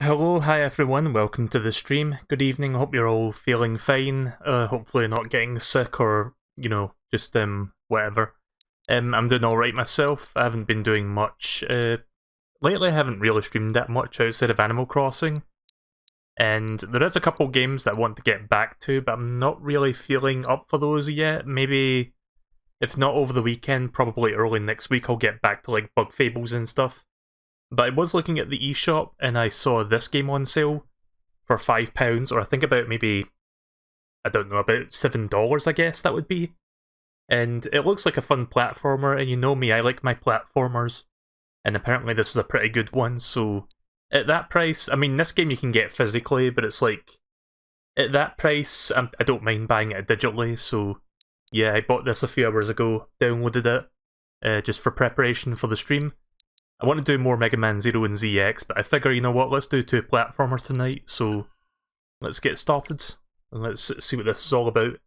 Hello, hi everyone, welcome to the stream. Good evening, hope you're all feeling fine, hopefully not getting sick or, just whatever. I'm doing alright myself. I haven't been doing much. Lately I haven't really streamed that much outside of Animal Crossing. And there is a couple games that I want to get back to, but I'm not really feeling up for those yet. Maybe, if not over the weekend, probably early next week I'll get back to like Bug Fables and stuff. But I was looking at the eShop and I saw this game on sale for £5, or I think about maybe, I don't know, about $7 I guess that would be. And it looks like a fun platformer, and you know me, I like my platformers. And apparently this is a pretty good one, so at that price, I mean this game you can get physically, but it's like, at that price, I don't mind buying it digitally, so yeah, I bought this a few hours ago, downloaded it, just for preparation for the stream. I want to do more Mega Man Zero and ZX, but I figure, you know what, let's do two platformers tonight, so let's get started, and let's see what this is all about.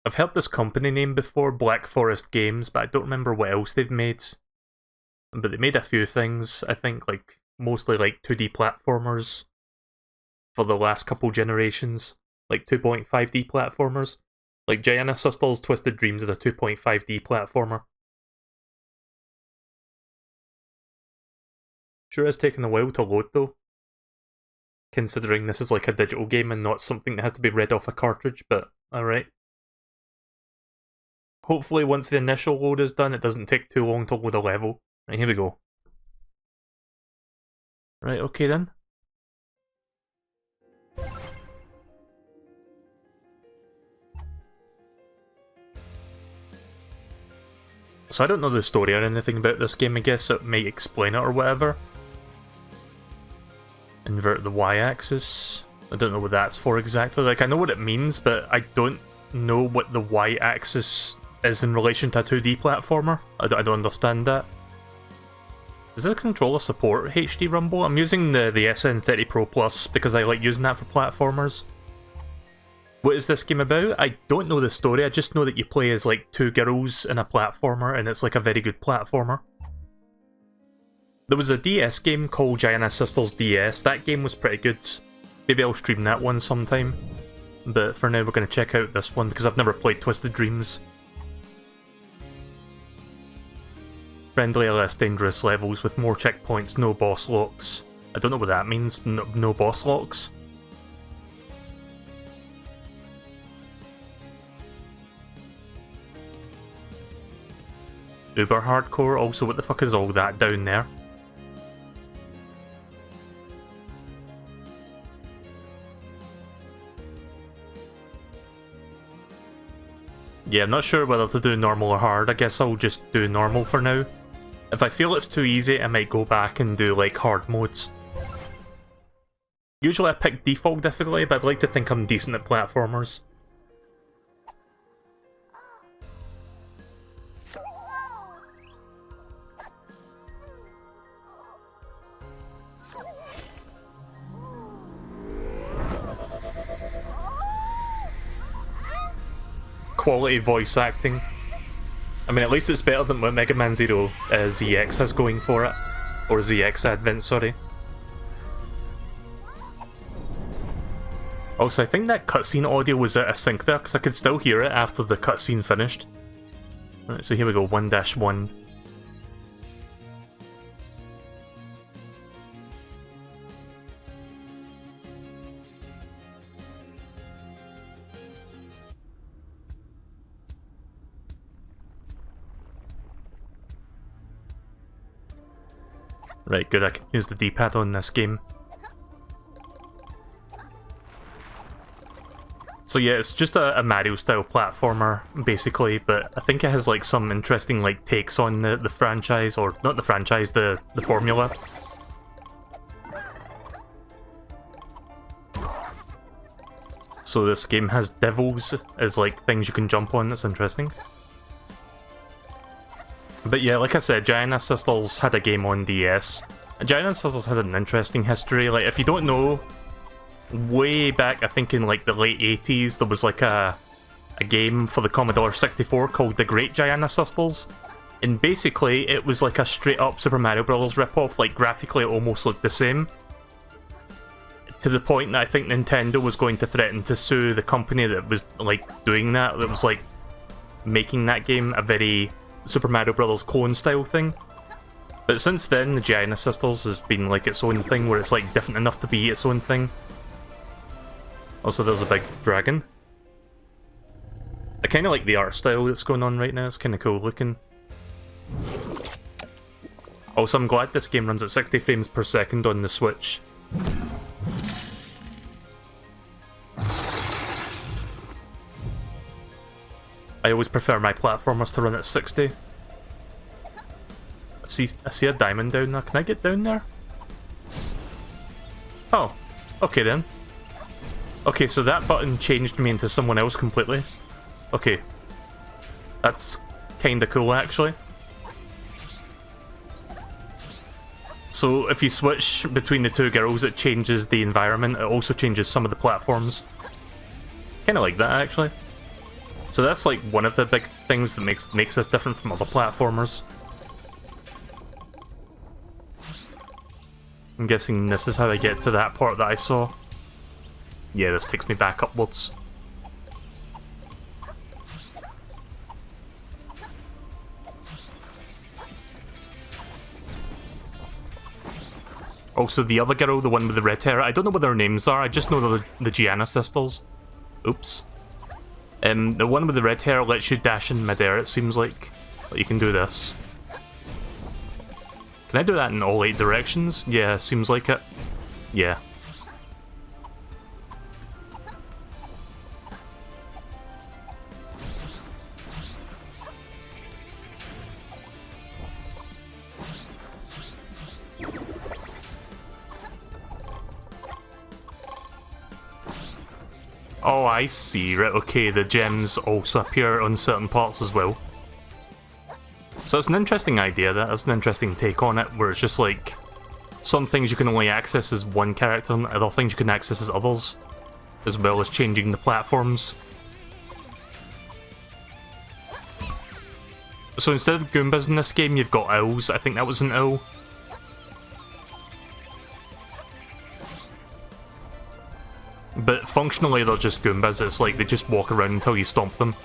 I've heard this company name before, Black Forest Games, but I don't remember what else they've made. But they made a few things, I think, like, mostly like 2D platformers for the last couple generations, like 2.5D platformers. Like Giana Sisters Twisted Dreams is a 2.5D platformer. Sure is taking a while to load though, considering this is like a digital game and not something that has to be read off a cartridge, but alright. Hopefully once the initial load is done, it doesn't take too long to load a level. Right, here we go. Right, okay then. So I don't know the story or anything about this game, I guess it might explain it or whatever. Invert the Y-axis. I don't know what that's for exactly. Like, I know what it means, but I don't know what the Y-axis is in relation to a 2D platformer. I don't understand that. Does the controller support HD Rumble? I'm using the SN30 Pro Plus because I like using that for platformers. What is this game about? I don't know the story, I just know that you play as like two girls in a platformer and it's like a very good platformer. There was a DS game called Giana Sisters DS, that game was pretty good. Maybe I'll stream that one sometime. But for now we're going to check out this one because I've never played Twisted Dreams. Friendly, less dangerous levels with more checkpoints, no boss locks. I don't know what that means, no boss locks. Uber hardcore, also what the fuck is all that down there? Yeah, I'm not sure whether to do normal or hard, I guess I'll just do normal for now. If I feel it's too easy, I might go back and do like hard modes. Usually I pick default difficulty, but I'd like to think I'm decent at platformers. Quality voice acting. I mean, at least it's better than what Mega Man Zero ZX has going for it. Or ZX Advent, sorry. Also, I think that cutscene audio was out of sync there, because I could still hear it after the cutscene finished. Right, so here we go, 1-1. Right, good, I can use the D-pad on this game. So yeah, it's just a Mario-style platformer, basically, but I think it has like some interesting like takes on the franchise, or not the franchise, the formula. So this game has devils as like things you can jump on, that's interesting. But yeah, like I said, Giana Sisters had a game on DS. Giana Sisters had an interesting history. Like, if you don't know, way back, I think in like the late 80s, there was like a game for the Commodore 64 called The Great Giana Sisters. And basically, it was like a straight-up Super Mario Bros. Ripoff, like graphically it almost looked the same. To the point that I think Nintendo was going to threaten to sue the company that was like doing that was like making that game a very Super Mario Bros. Clone style thing. But since then, the Giana Sisters has been like its own thing, where it's like different enough to be its own thing. Also, there's a big dragon. I kind of like the art style that's going on right now, it's kind of cool looking. Also, I'm glad this game runs at 60 frames per second on the Switch. I always prefer my platformers to run at 60. I see a diamond down there. Can I get down there? Oh, okay then. Okay, so that button changed me into someone else completely. Okay. That's kinda cool, actually. So if you switch between the two girls, it changes the environment. It also changes some of the platforms. Kinda like that, actually. So that's like one of the big things that makes this different from other platformers. I'm guessing this is how I get to that part that I saw. Yeah, this takes me back upwards. Also, the other girl, the one with the red hair, I don't know what their names are, I just know they're the Giana sisters. Oops. The one with the red hair lets you dash in midair, it seems like. But you can do this. Can I do that in all 8 directions? Yeah, seems like it. Yeah. Oh, I see. Right, okay, the gems also appear on certain parts as well. So it's an interesting idea, that's an interesting take on it, where it's just like, some things you can only access as one character, and other things you can access as others, as well as changing the platforms. So instead of Goombas in this game, you've got owls. I think that was an owl. But functionally they're just Goombas, it's like they just walk around until you stomp them.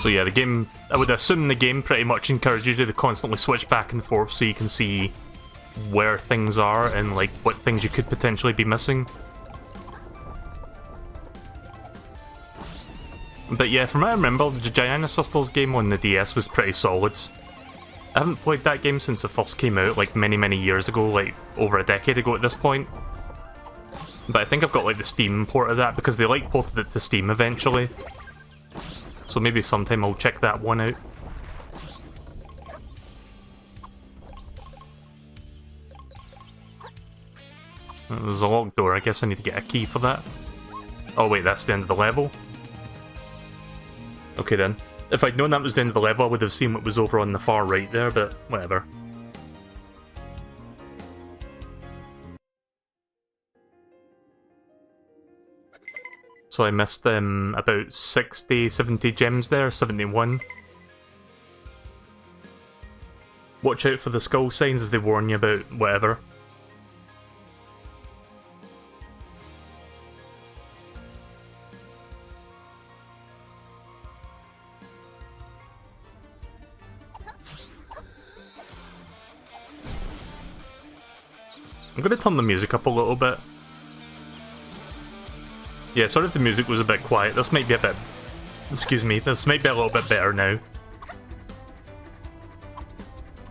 So yeah, the game, I would assume the game pretty much encourages you to constantly switch back and forth so you can see where things are and like what things you could potentially be missing. But yeah, from what I remember, the Giana Sisters game on the DS was pretty solid. I haven't played that game since it first came out, like many years ago, like over a decade ago at this point. But I think I've got like the Steam port of that because they like ported it to Steam eventually. So maybe sometime I'll check that one out. There's a locked door, I guess I need to get a key for that. Oh wait, that's the end of the level? Okay then. If I'd known that was the end of the level, I would have seen what was over on the far right there, but whatever. So I missed about 60, 70 gems there, 71. Watch out for the skull signs as they warn you about whatever. I'm gonna turn the music up a little bit. Yeah, sorry if the music was a bit quiet. This might be a bit... Excuse me, this might be a little bit better now.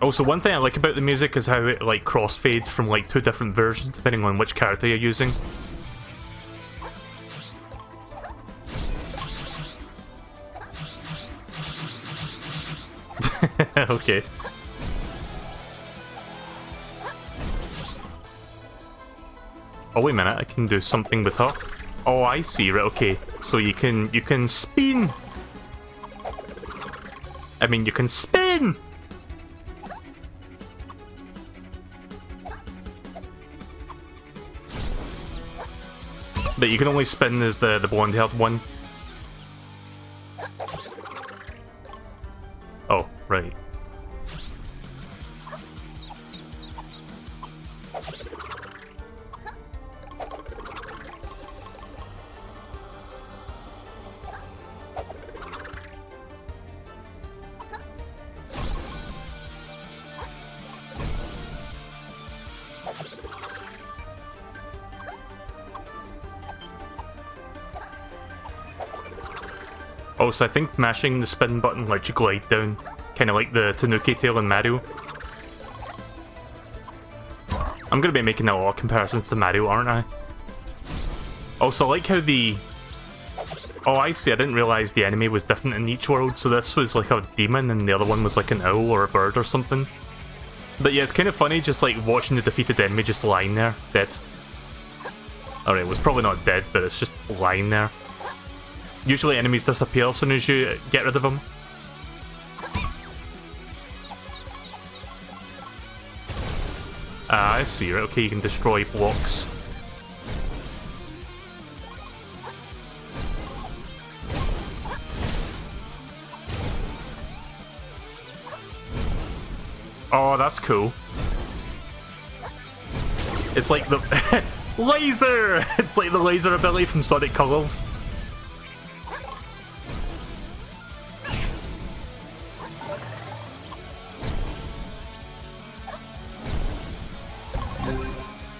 Also, one thing I like about the music is how it like crossfades from like 2 different versions depending on which character you're using. Okay. Oh wait a minute, I can do something with her. Oh, I see, right, okay. So you can spin. I mean, you can spin. But you can only spin as the blonde-haired one. Oh, right. Also, I think mashing the spin button lets you glide down, kind of like the Tanuki tail in Mario. I'm going to be making a lot of comparisons to Mario, aren't I? Also, I like how the... Oh, I see, I didn't realise the enemy was different in each world, so this was like a demon and the other one was like an owl or a bird or something. But yeah, it's kind of funny just like watching the defeated enemy just lying there, dead. Alright, it was probably not dead, but it's just lying there. Usually enemies disappear as soon as you get rid of them. Ah, I see, right, okay, you can destroy blocks. Oh, that's cool. It's like the... LAZER! It's like the laser ability from Sonic Colors.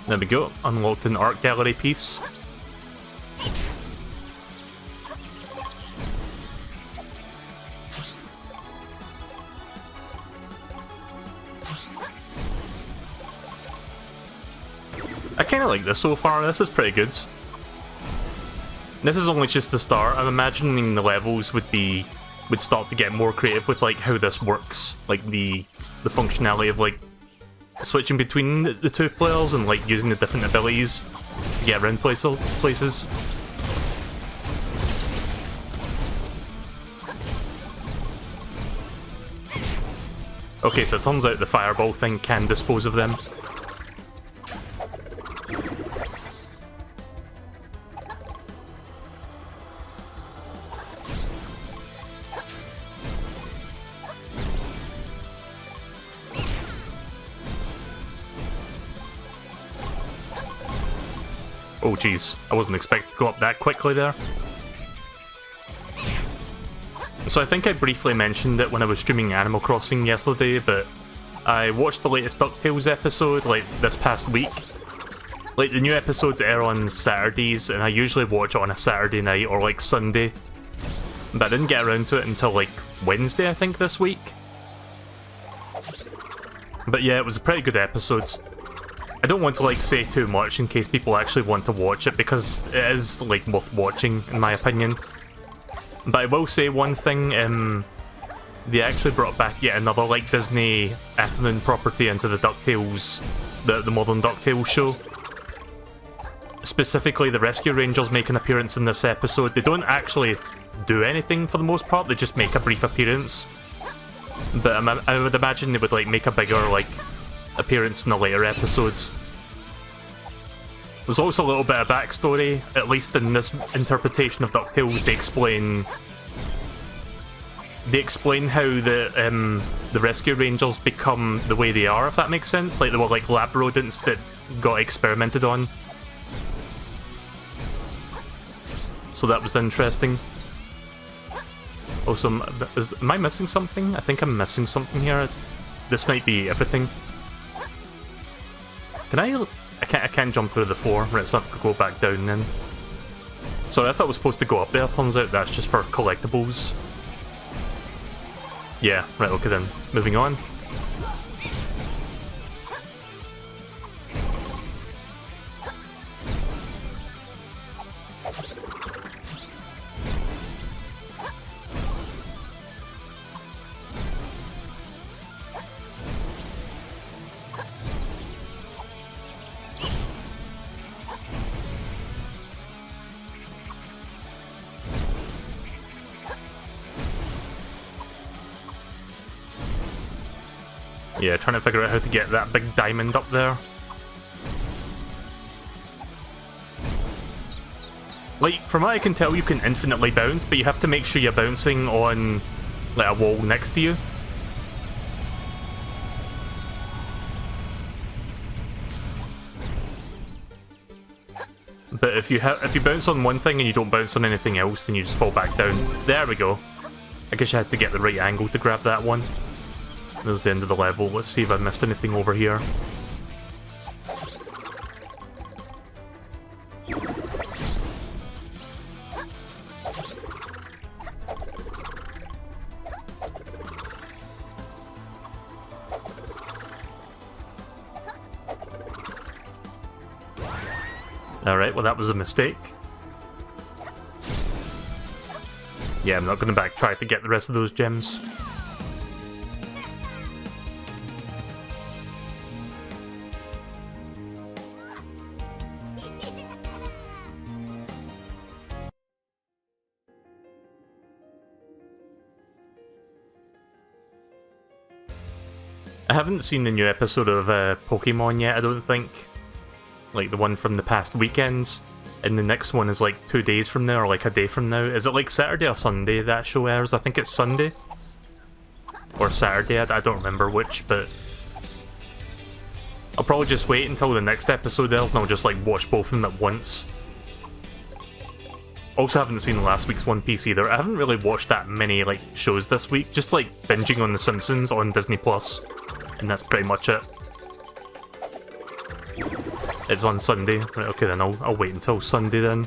There we go, unlocked an art gallery piece. I kinda like this so far, this is pretty good. This is only just the start. I'm imagining the levels would start to get more creative with like how this works. Like the functionality of like switching between the two players and like using the different abilities to get around places. Okay, so it turns out the fireball thing can dispose of them. Oh jeez, I wasn't expecting to go up that quickly there. So I think I briefly mentioned it when I was streaming Animal Crossing yesterday, but I watched the latest DuckTales episode, like, this past week. Like, the new episodes air on Saturdays, and I usually watch it on a Saturday night or, like, Sunday. But I didn't get around to it until, like, Wednesday, I think, this week. But yeah, it was a pretty good episode. I don't want to like say too much in case people actually want to watch it, because it is like worth watching in my opinion. But I will say one thing, they actually brought back yet another like Disney afternoon property into the DuckTales, the modern DuckTales show. Specifically, the Rescue Rangers make an appearance in this episode. They don't actually do anything for the most part, they just make a brief appearance. But I would imagine they would like make a bigger like appearance in the later episodes. There's also a little bit of backstory, at least in this interpretation of DuckTales. They explain how the Rescue Rangers become the way they are, if that makes sense. Like they were like lab rodents that got experimented on. So that was interesting. Also, am I missing something? I think I'm missing something here. This might be everything. Can I can't jump through the floor. Right, so I have to go back down then. Sorry, I thought I was supposed to go up there. Turns out that's just for collectibles. Yeah, right, okay then. Moving on. Yeah, trying to figure out how to get that big diamond up there. Like, from what I can tell, you can infinitely bounce, but you have to make sure you're bouncing on, like, a wall next to you. But if you bounce on one thing and you don't bounce on anything else, then you just fall back down. There we go. I guess you had to get the right angle to grab that one. There's the end of the level. Let's see if I missed anything over here. Alright, well that was a mistake. Yeah, I'm not going to backtrack to get the rest of those gems. I haven't seen the new episode of Pokemon yet, I don't think. Like the one from the past weekends. And the next one is like 2 days from now, or like a day from now. Is it like Saturday or Sunday that show airs? I think it's Sunday. Or Saturday, I don't remember which, but... I'll probably just wait until the next episode airs and I'll just like watch both of them at once. Also haven't seen last week's One Piece either. I haven't really watched that many like shows this week. Just like binging on The Simpsons on Disney+. And that's pretty much it. It's on Sunday. Right, okay then, I'll wait until Sunday then.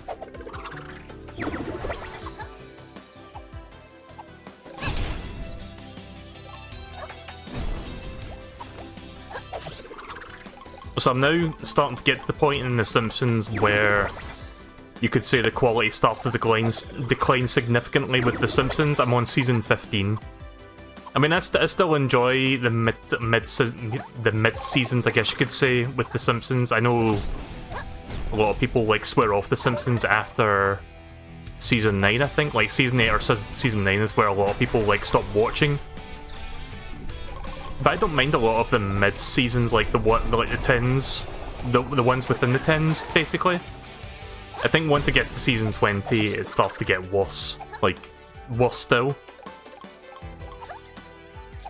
So I'm now starting to get to the point in The Simpsons where you could say the quality starts to decline significantly with The Simpsons. I'm on season 15. I mean, I still enjoy the mid seasons, I guess you could say, with The Simpsons. I know a lot of people like swear off The Simpsons after season 9. I think like season 8 or season 9 is where a lot of people like stop watching. But I don't mind a lot of the mid seasons, like the 10s, the ones within the 10s, basically. I think once it gets to season 20, it starts to get worse, like worse still.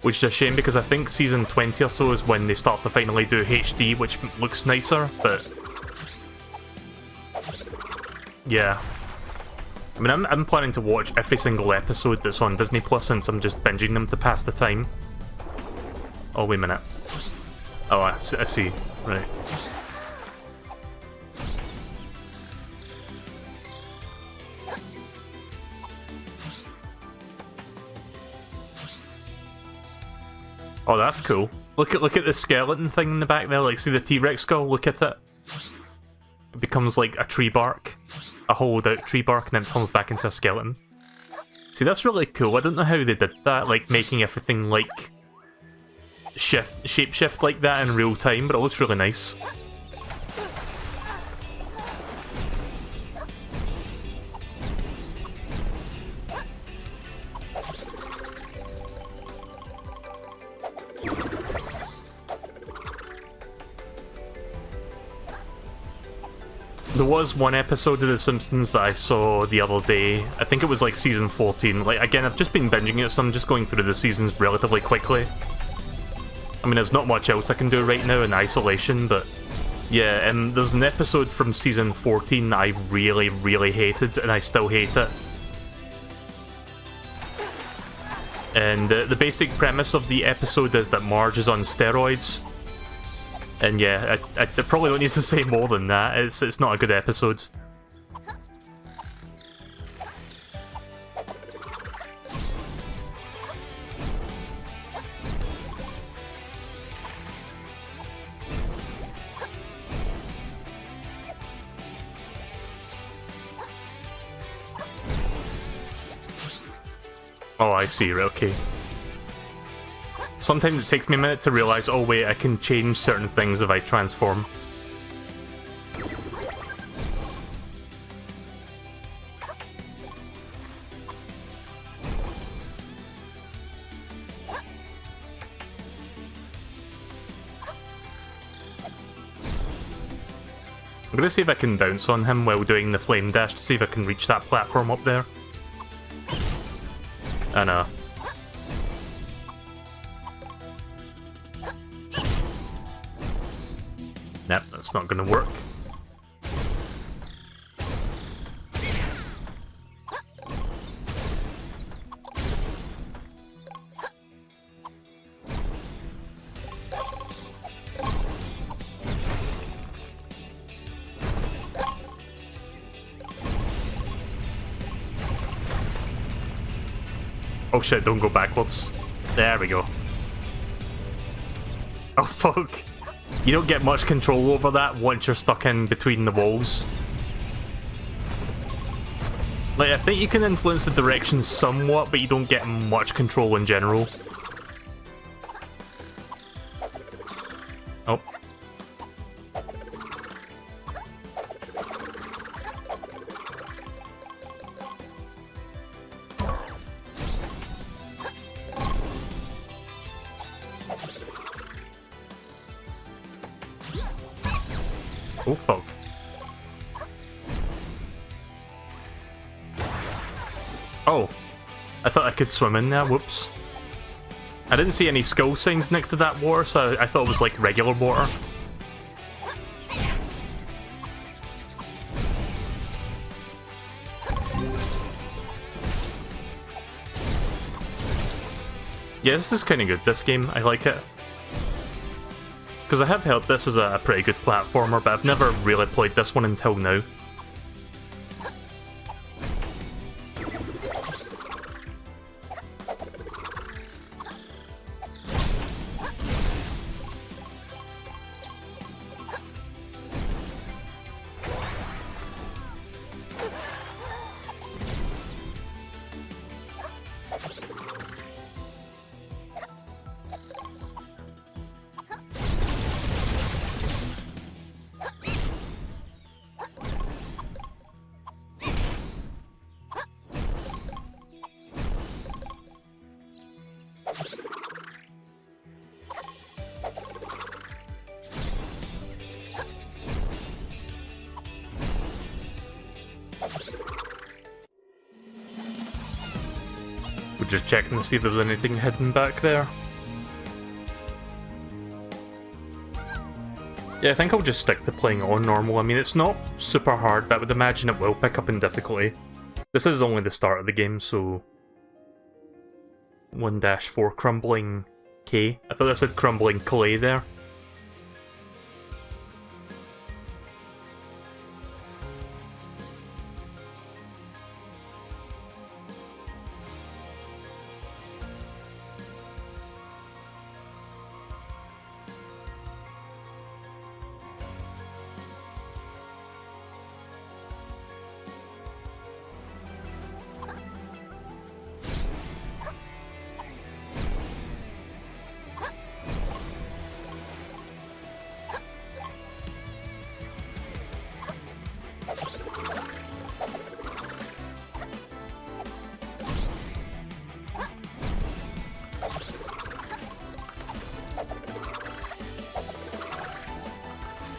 Which is a shame because I think season 20 or so is when they start to finally do HD, which looks nicer, but... Yeah. I mean, I'm planning to watch every single episode that's on Disney Plus since I'm just binging them to pass the time. Oh, wait a minute. Oh, I see. Right. Oh, that's cool. Look at the skeleton thing in the back there. Like, see the T-Rex skull? Look at it. It becomes like a tree bark, a hollowed out tree bark, and then it turns back into a skeleton. See, that's really cool. I don't know how they did that, like making everything like shape-shift like that in real time, but it looks really nice. There was one episode of The Simpsons that I saw the other day. I think it was like season 14. Like, again, I've just been binging it, so I'm just going through the seasons relatively quickly. I mean, there's not much else I can do right now in isolation, but yeah, there's an episode from season 14 that I really, really hated, and I still hate it. And the basic premise of the episode is that Marge is on steroids. And yeah, I probably don't need to say more than that. It's not a good episode. Oh, I see, okay. Sometimes it takes me a minute to realize, oh wait, I can change certain things if I transform. I'm gonna see if I can bounce on him while doing the flame dash to see if I can reach that platform up there. I know. Nope, that's not gonna work. Oh shit, don't go backwards. There we go. Oh fuck. You don't get much control over that once you're stuck in between the walls. Like, I think you can influence the direction somewhat, but you don't get much control in general. Oh. Oh fuck. Oh, I thought I could swim in there, whoops. I didn't see any skill signs next to that water, so I thought it was like regular water. Yeah, this is kind of good, this game, I like it. Because I have heard this is a pretty good platformer, but I've never really played this one until now. We're just checking to see if there's anything hidden back there. Yeah, I think I'll just stick to playing it on normal. I mean, it's not super hard, but I would imagine it will pick up in difficulty. This is only the start of the game, so... 1-4 Crumbling K. I thought I said Crumbling Clay there.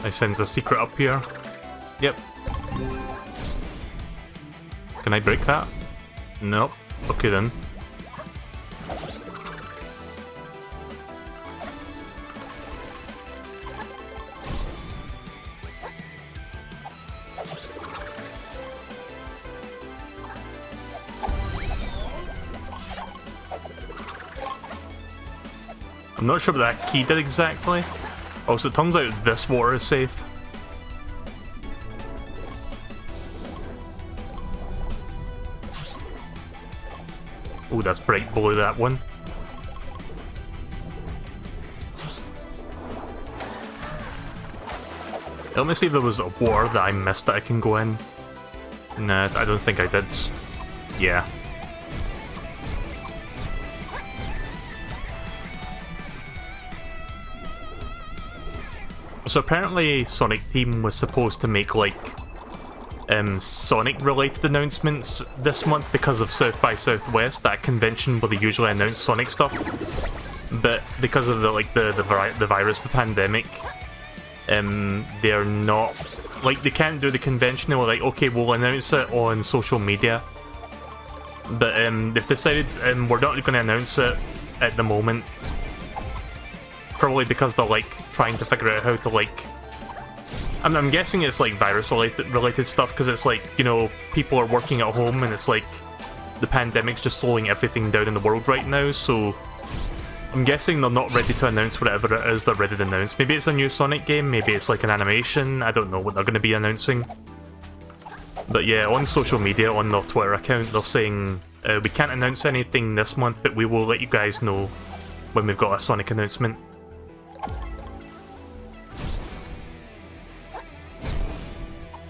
I sense a secret up here. Yep. Can I break that? Nope. Okay then. I'm not sure what that key did exactly. Oh, so it turns out this water is safe. Oh, that's bright below that one. Let me see if there was a water that I missed that I can go in. Nah, I don't think I did. Yeah. So apparently Sonic Team was supposed to make like Sonic related announcements this month because of South by Southwest, that convention where they usually announce Sonic stuff. But because of the virus, the pandemic, they're not like, they can't do the conventional, like, okay, we'll announce it on social media. But they've decided we're not going to announce it at the moment. Probably because they're, like, trying to figure out how to, like... I'm guessing it's, like, virus-related stuff, because it's, like, you know, people are working at home, and it's, like, the pandemic's just slowing everything down in the world right now, so... I'm guessing they're not ready to announce whatever it is they're ready to announce. Maybe it's a new Sonic game, maybe it's like an animation, I don't know what they're going to be announcing. But yeah, on social media, on their Twitter account, they're saying, we can't announce anything this month, but we will let you guys know when we've got a Sonic announcement.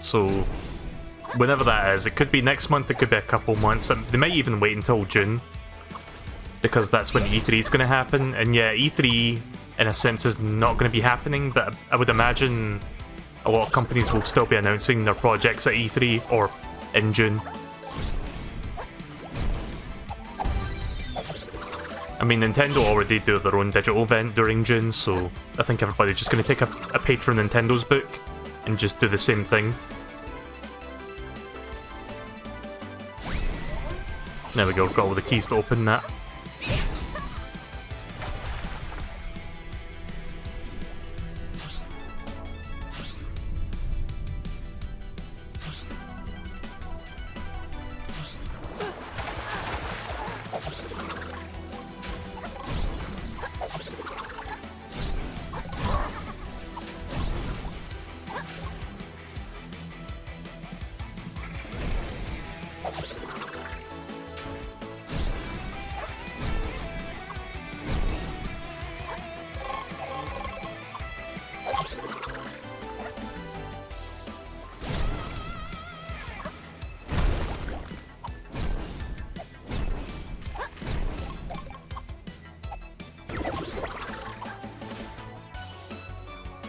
So, whenever that is, it could be next month, it could be a couple months, and they might even wait until June. Because that's when E3 is going to happen, and yeah, E3 in a sense is not going to be happening, but I would imagine a lot of companies will still be announcing their projects at E3 or in June. I mean, Nintendo already do their own digital event during June, so I think everybody's just going to take a page from Nintendo's book and just do the same thing. There we go, got all the keys to open that.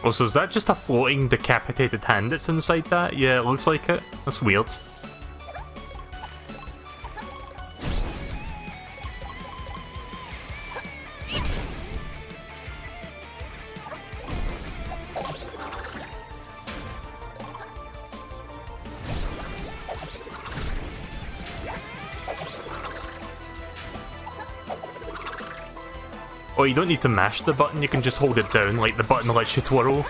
Oh, so is that just a floating decapitated hand that's inside that? Yeah, it looks like it. That's weird. Oh, you don't need to mash the button, you can just hold it down, like the button lets you twirl.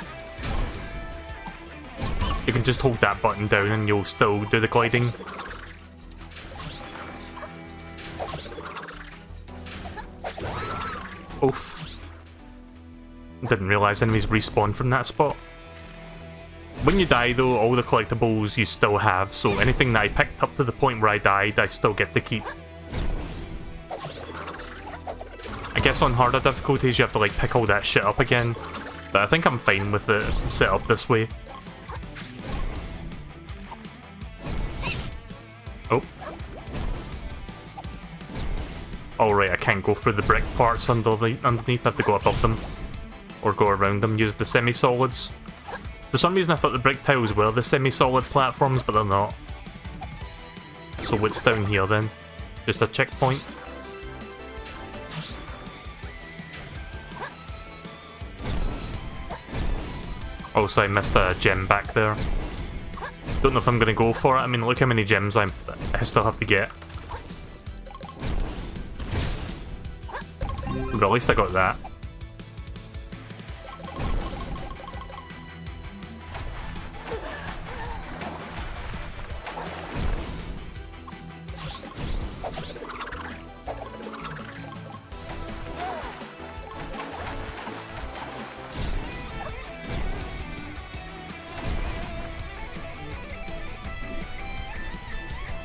You can just hold that button down and you'll still do the gliding. Oof. Didn't realise enemies respawn from that spot. When you die though, all the collectibles you still have, so anything that I picked up to the point where I died, I still get to keep. I guess on harder difficulties you have to like pick all that shit up again, but I think I'm fine with it set up this way. Oh. Alright, I can't go through the brick parts underneath, I have to go above them. Or go around them, use the semi-solids. For some reason I thought the brick tiles were the semi-solid platforms, but they're not. So what's down here then? Just a checkpoint? Also, I missed a gem back there. Don't know if I'm going to go for it. I mean, look how many gems I still have to get. But at least I got that.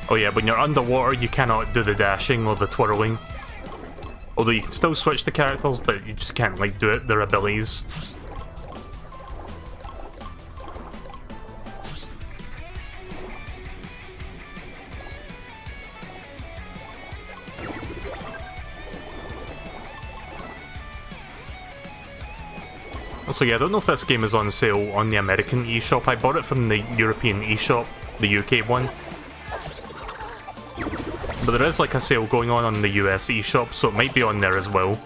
Oh yeah, when you're underwater you cannot do the dashing or the twirling. Although you can still switch the characters, but you just can't like do it, their abilities. So yeah, I don't know if this game is on sale on the American eShop. I bought it from the European eShop, the UK one. But there is like a sale going on the US eShop, so it might be on there as well.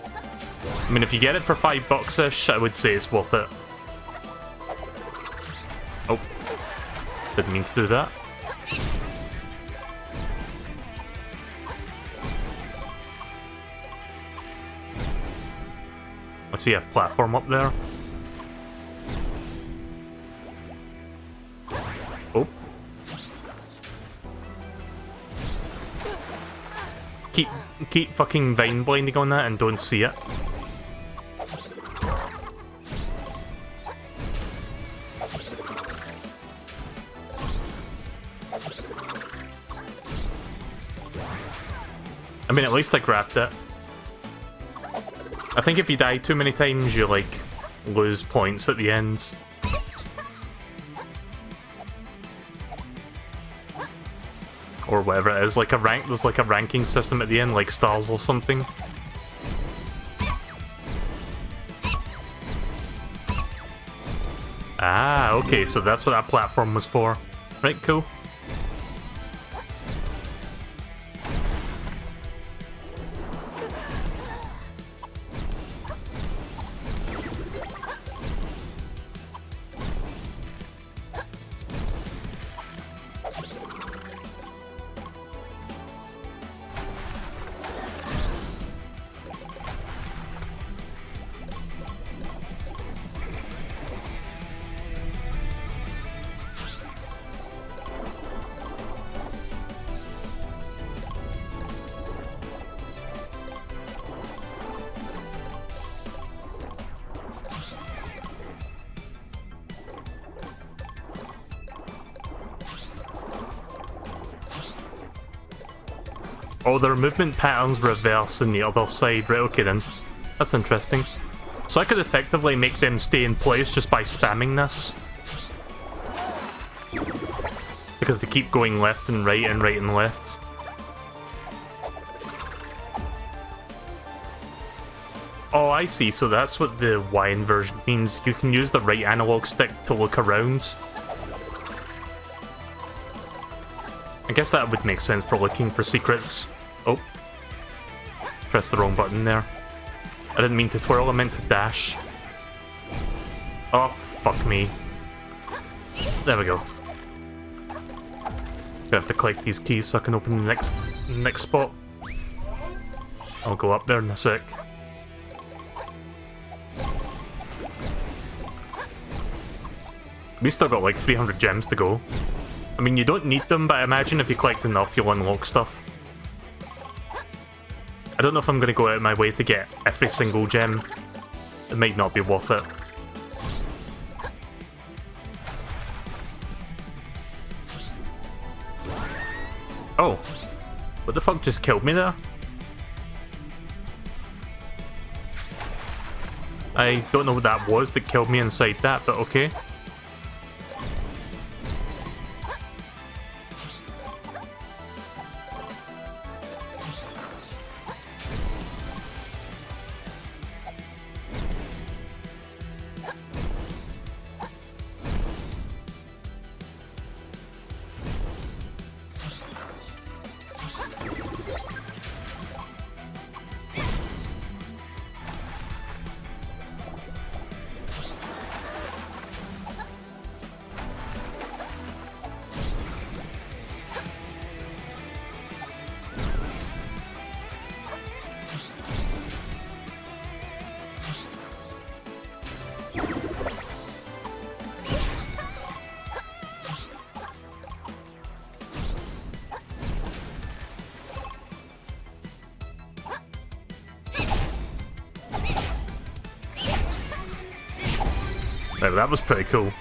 I mean, if you get it for $5-ish, I would say it's worth it. Oh. Didn't mean to do that. I see a platform up there. Oh. Keep fucking vine blinding on that and don't see it. I mean, at least I grabbed it. I think if you die too many times, you, like, lose points at the end. Or whatever it is, like a rank, there's like a ranking system at the end, like stars or something. Ah, okay, so that's what that platform was for. Right, cool. Oh, their movement patterns reverse in the other side. Right, okay then. That's interesting. So I could effectively make them stay in place just by spamming this. Because they keep going left and right and right and left. Oh, I see. So that's what the Y inversion means. You can use the right analog stick to look around. I guess that would make sense for looking for secrets. Oh. Pressed the wrong button there. I didn't mean to twirl, I meant to dash. Oh, fuck me. There we go. Gonna have to collect these keys so I can open the next spot. I'll go up there in a sec. We still got like 300 gems to go. I mean, you don't need them, but I imagine if you collect enough, you'll unlock stuff. I don't know if I'm going to go out of my way to get every single gem. It might not be worth it. Oh. What the fuck just killed me there? I don't know what that was that killed me inside that, but okay. Oh, that was pretty cool.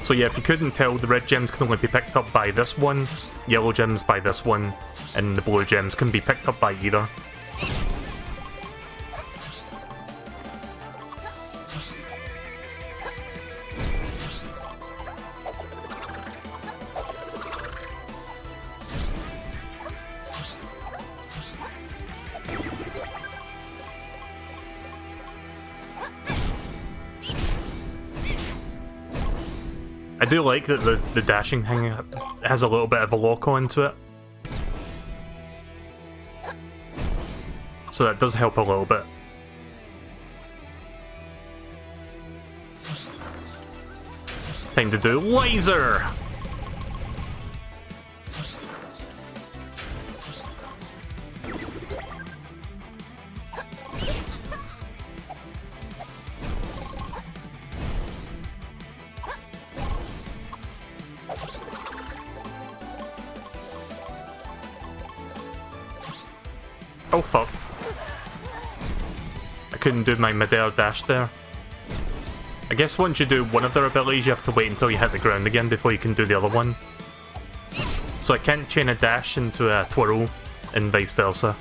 So yeah, if you couldn't tell, the red gems can only be picked up by this one, yellow gems by this one, and the blue gems can be picked up by either. I do like that the dashing thing has a little bit of a lock on to it. so that does help a little bit. Time to do LAZER! Oh fuck. I couldn't do my mid-air dash there. I guess once you do one of their abilities, you have to wait until you hit the ground again before you can do the other one. So I can't chain a dash into a twirl, and vice versa.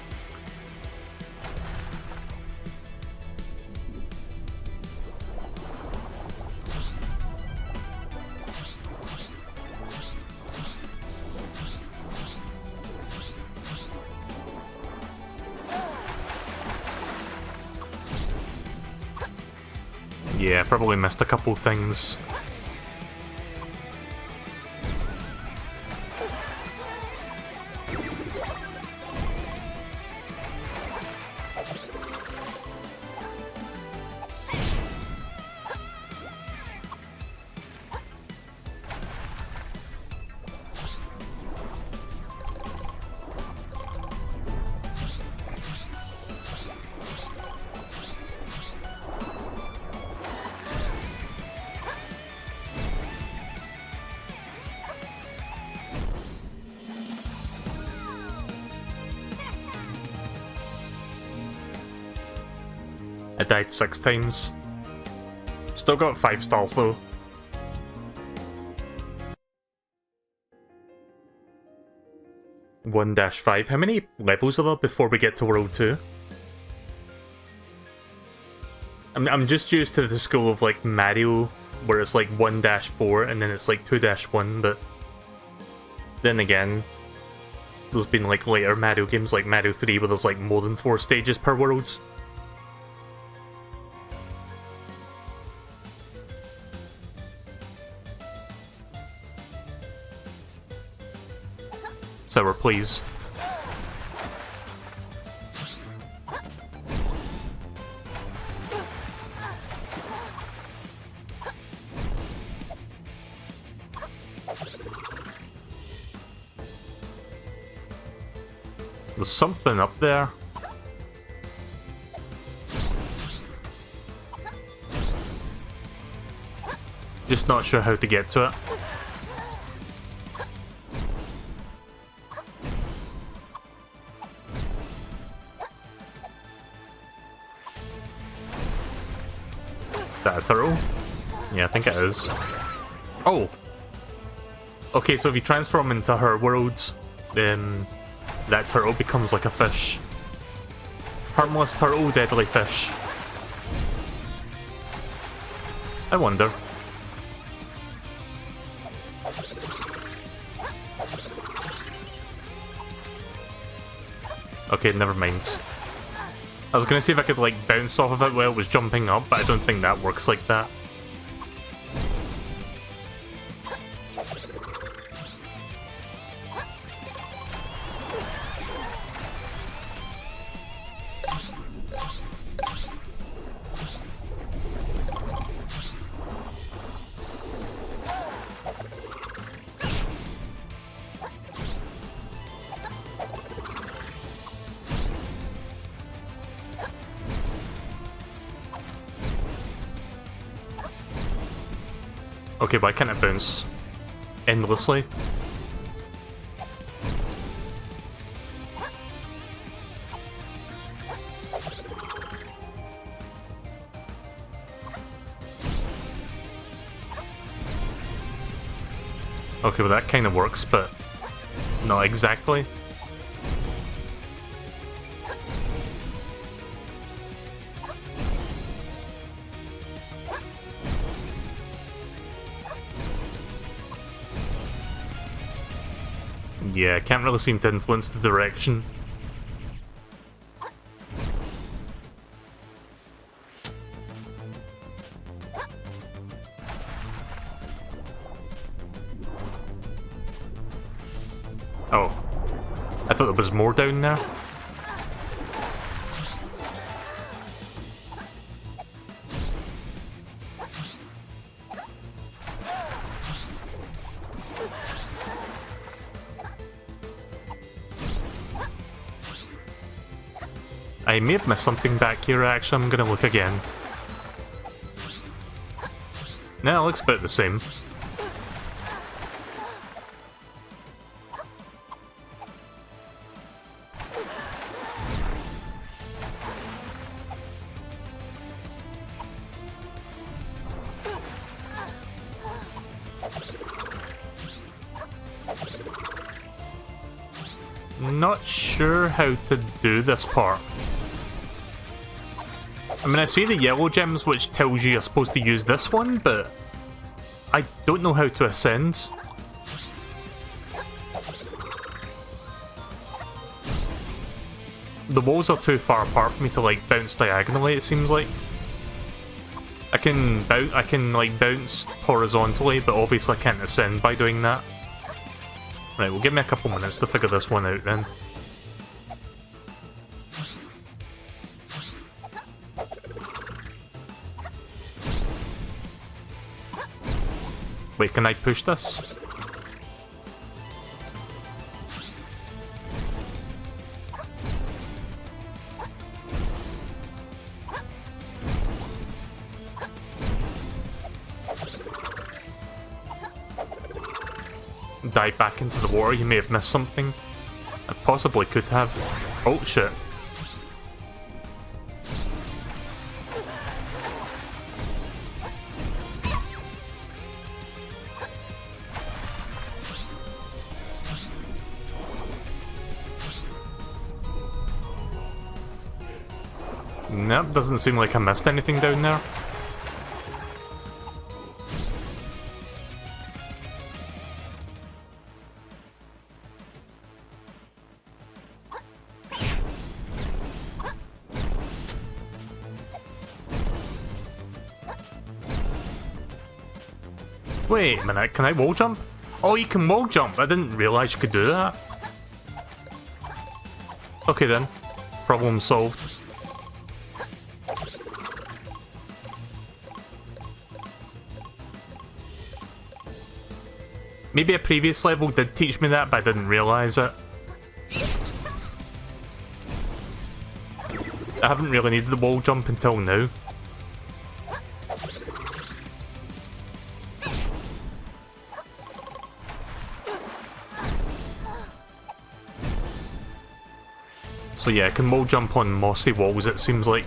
Yeah, probably missed a couple things. I died 6 times. Still got 5 stars though. (1-5). How many levels are there before we get to World 2? I'm just used to the school of like Mario, where it's like 1-4 and then it's like 2-1, but then again, there's been like later Mario games like Mario 3 where there's like more than 4 stages per world. Sour, please. There's something up there. Just not sure how to get to it. Is that a turtle? Yeah, I think it is. Oh! Okay, so if you transform into her world, then that turtle becomes like a fish. Harmless turtle, deadly fish. I wonder. Okay, never mind. I was gonna see if I could like bounce off of it while it was jumping up, but I don't think that works like that. Okay, why can't it bounce endlessly? Okay, well that kind of works, but not exactly. Yeah, I can't really seem to influence the direction. Oh. I thought there was more down there. I may have missed something back here, actually. I'm gonna look again. No, it looks about the same. Not sure how to do this part. I mean, I see the yellow gems, which tells you you're supposed to use this one, but I don't know how to ascend. The walls are too far apart for me to like bounce diagonally, it seems like. I can like bounce horizontally, but obviously I can't ascend by doing that. Right, well, give me a couple minutes to figure this one out then. Wait, can I push this? Dive back into the water, you may have missed something. I possibly could have. Oh shit. Nope, doesn't seem like I missed anything down there. Wait a minute, can I wall jump? Oh, you can wall jump! I didn't realise you could do that. Okay then, problem solved. Maybe a previous level did teach me that, but I didn't realise it. I haven't really needed the wall jump until now. So yeah, I can wall jump on mossy walls, it seems like.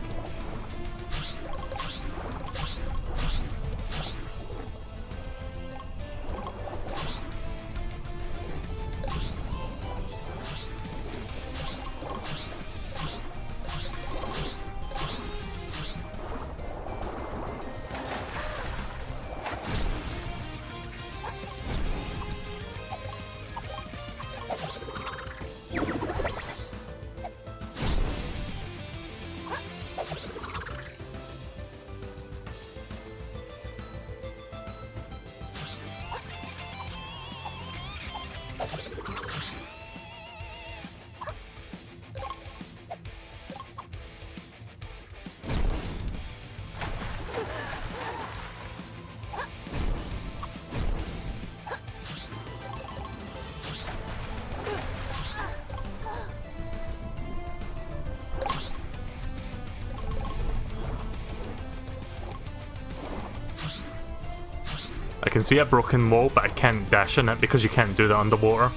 I can see a broken wall, but I can't dash in it because you can't do that underwater.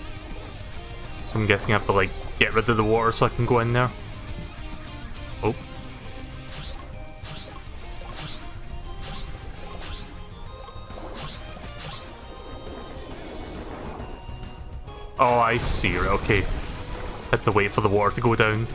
So I'm guessing I have to like get rid of the water so I can go in there. Oh. Oh, I see. Right, okay. Had to wait for the water to go down.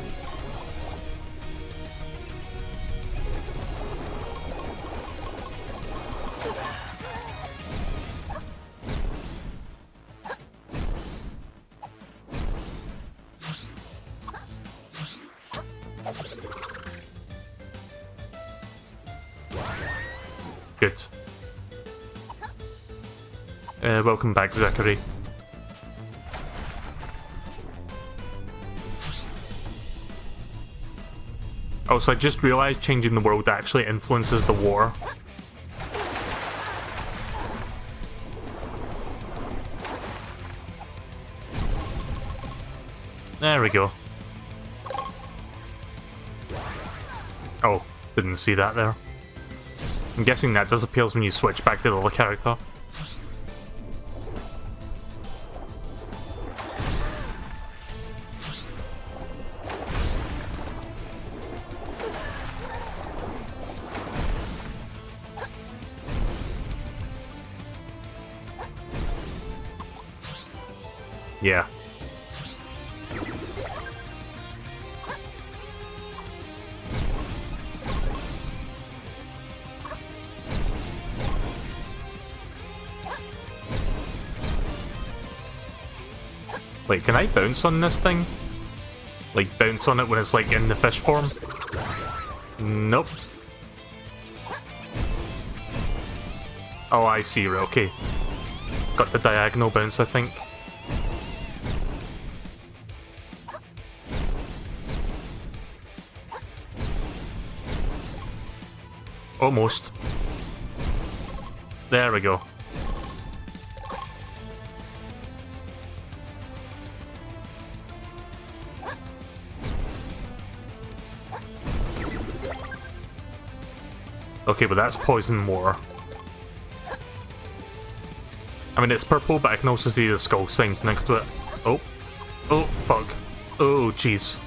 Good. Welcome back, Zachary. Oh, so I just realised changing the world actually influences the water. There we go. Oh, didn't see that there. I'm guessing that disappears when you switch back to the other character. Yeah. Wait, can I bounce on this thing? Like, bounce on it when it's, like, in the fish form? Nope. Oh, I see, right, okay. Got the diagonal bounce, I think. Almost. There we go. Okay, but that's poison water. I mean, it's purple, but I can also see the skull signs next to it. Oh. Oh, fuck. Oh, jeez.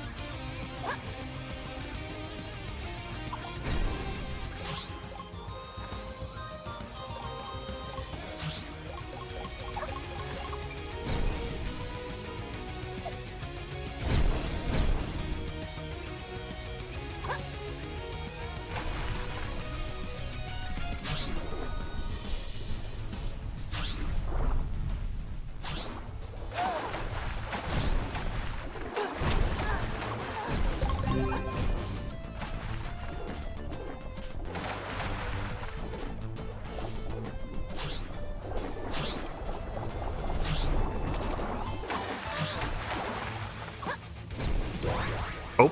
Oh,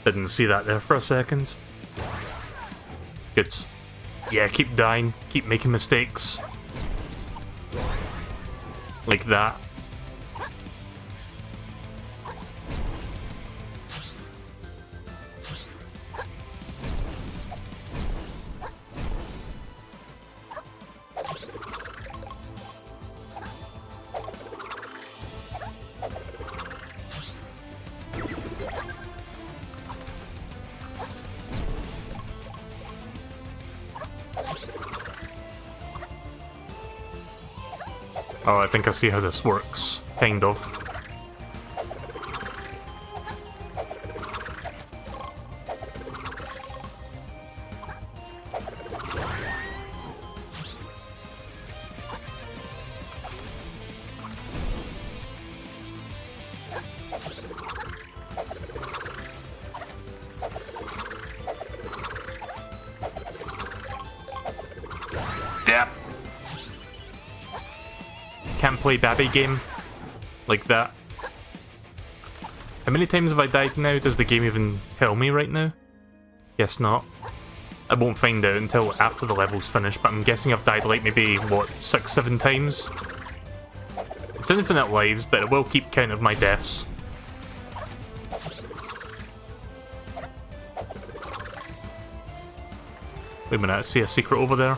didn't see that there for a second. Good. Yeah, keep dying, keep making mistakes. Like that. Oh, I think I see how this works. Kind of. Yeah. Can't play Babby game like that. How many times have I died now? Does the game even tell me right now? Guess not. I won't find out until after the level's finished, but I'm guessing I've died like maybe, what, 6-7 times? It's infinite lives, but it will keep count of my deaths. Wait a minute, I see a secret over there.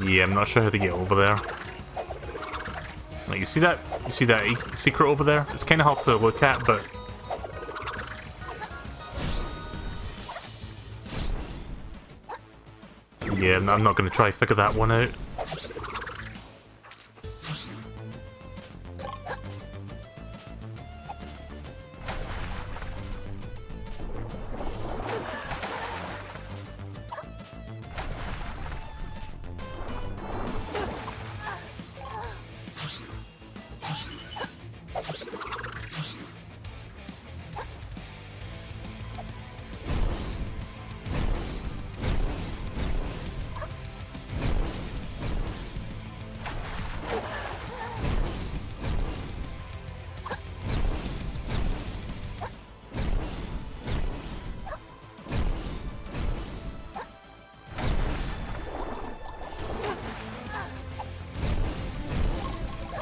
Yeah, I'm not sure how to get over there. Like, you see that? You see that secret over there? It's kind of hard to look at, but... yeah, I'm not going to try to figure that one out.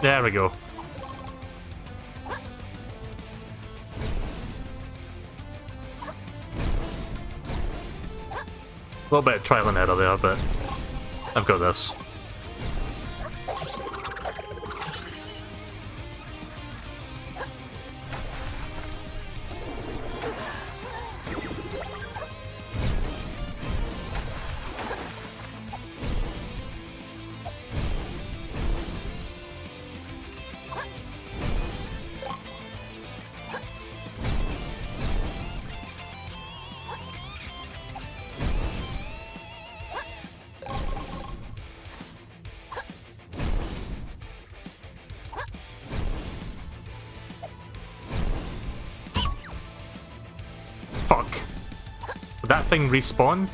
There we go. A little bit of trial and error there, but I've got this. Fuck. Did that thing respawn?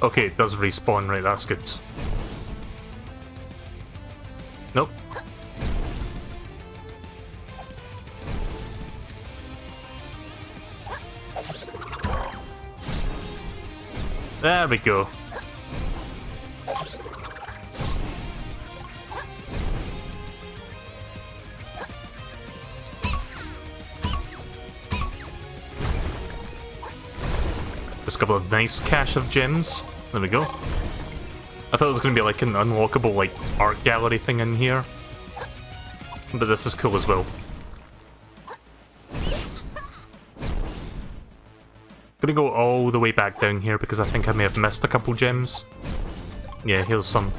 Okay, it does respawn, right, that's good. Nope. There we go. Discover a nice cache of gems. There we go. I thought it was going to be like an unlockable like art gallery thing in here. But this is cool as well. Gonna go all the way back down here because I think I may have missed a couple gems. Yeah, here's some.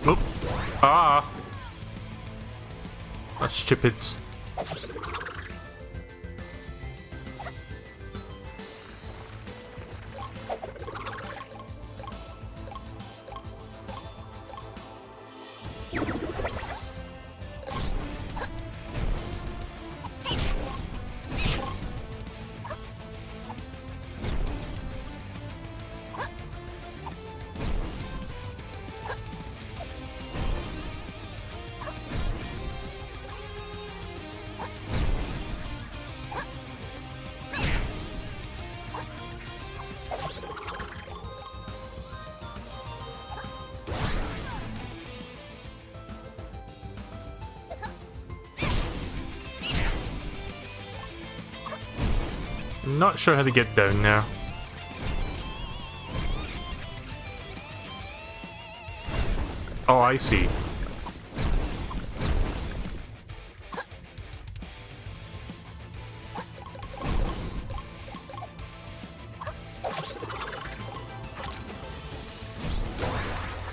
Oop. Ah! That's stupid. Not sure how to get down there. Oh, I see.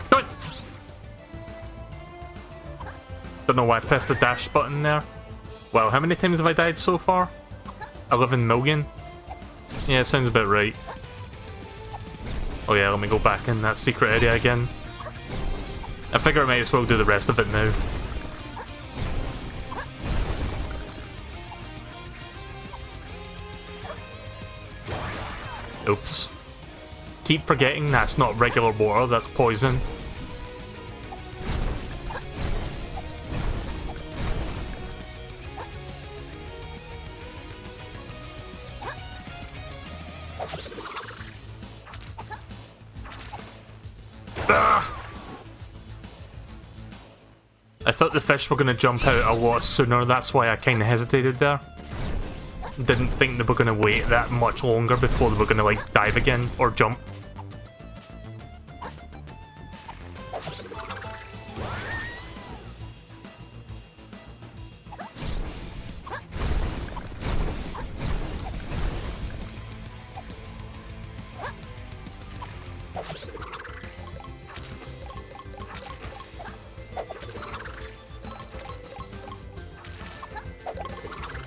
Good. Don't know why I pressed the dash button there. Wow, how many times have I died so far? 11 million? Yeah, sounds about right. Oh yeah, let me go back in that secret area again. I figure I might as well do the rest of it now. Oops. Keep forgetting that's not regular water, that's poison. I thought the fish were going to jump out a lot sooner, that's why I kind of hesitated there. Didn't think they were going to wait that much longer before they were going to like dive again or jump.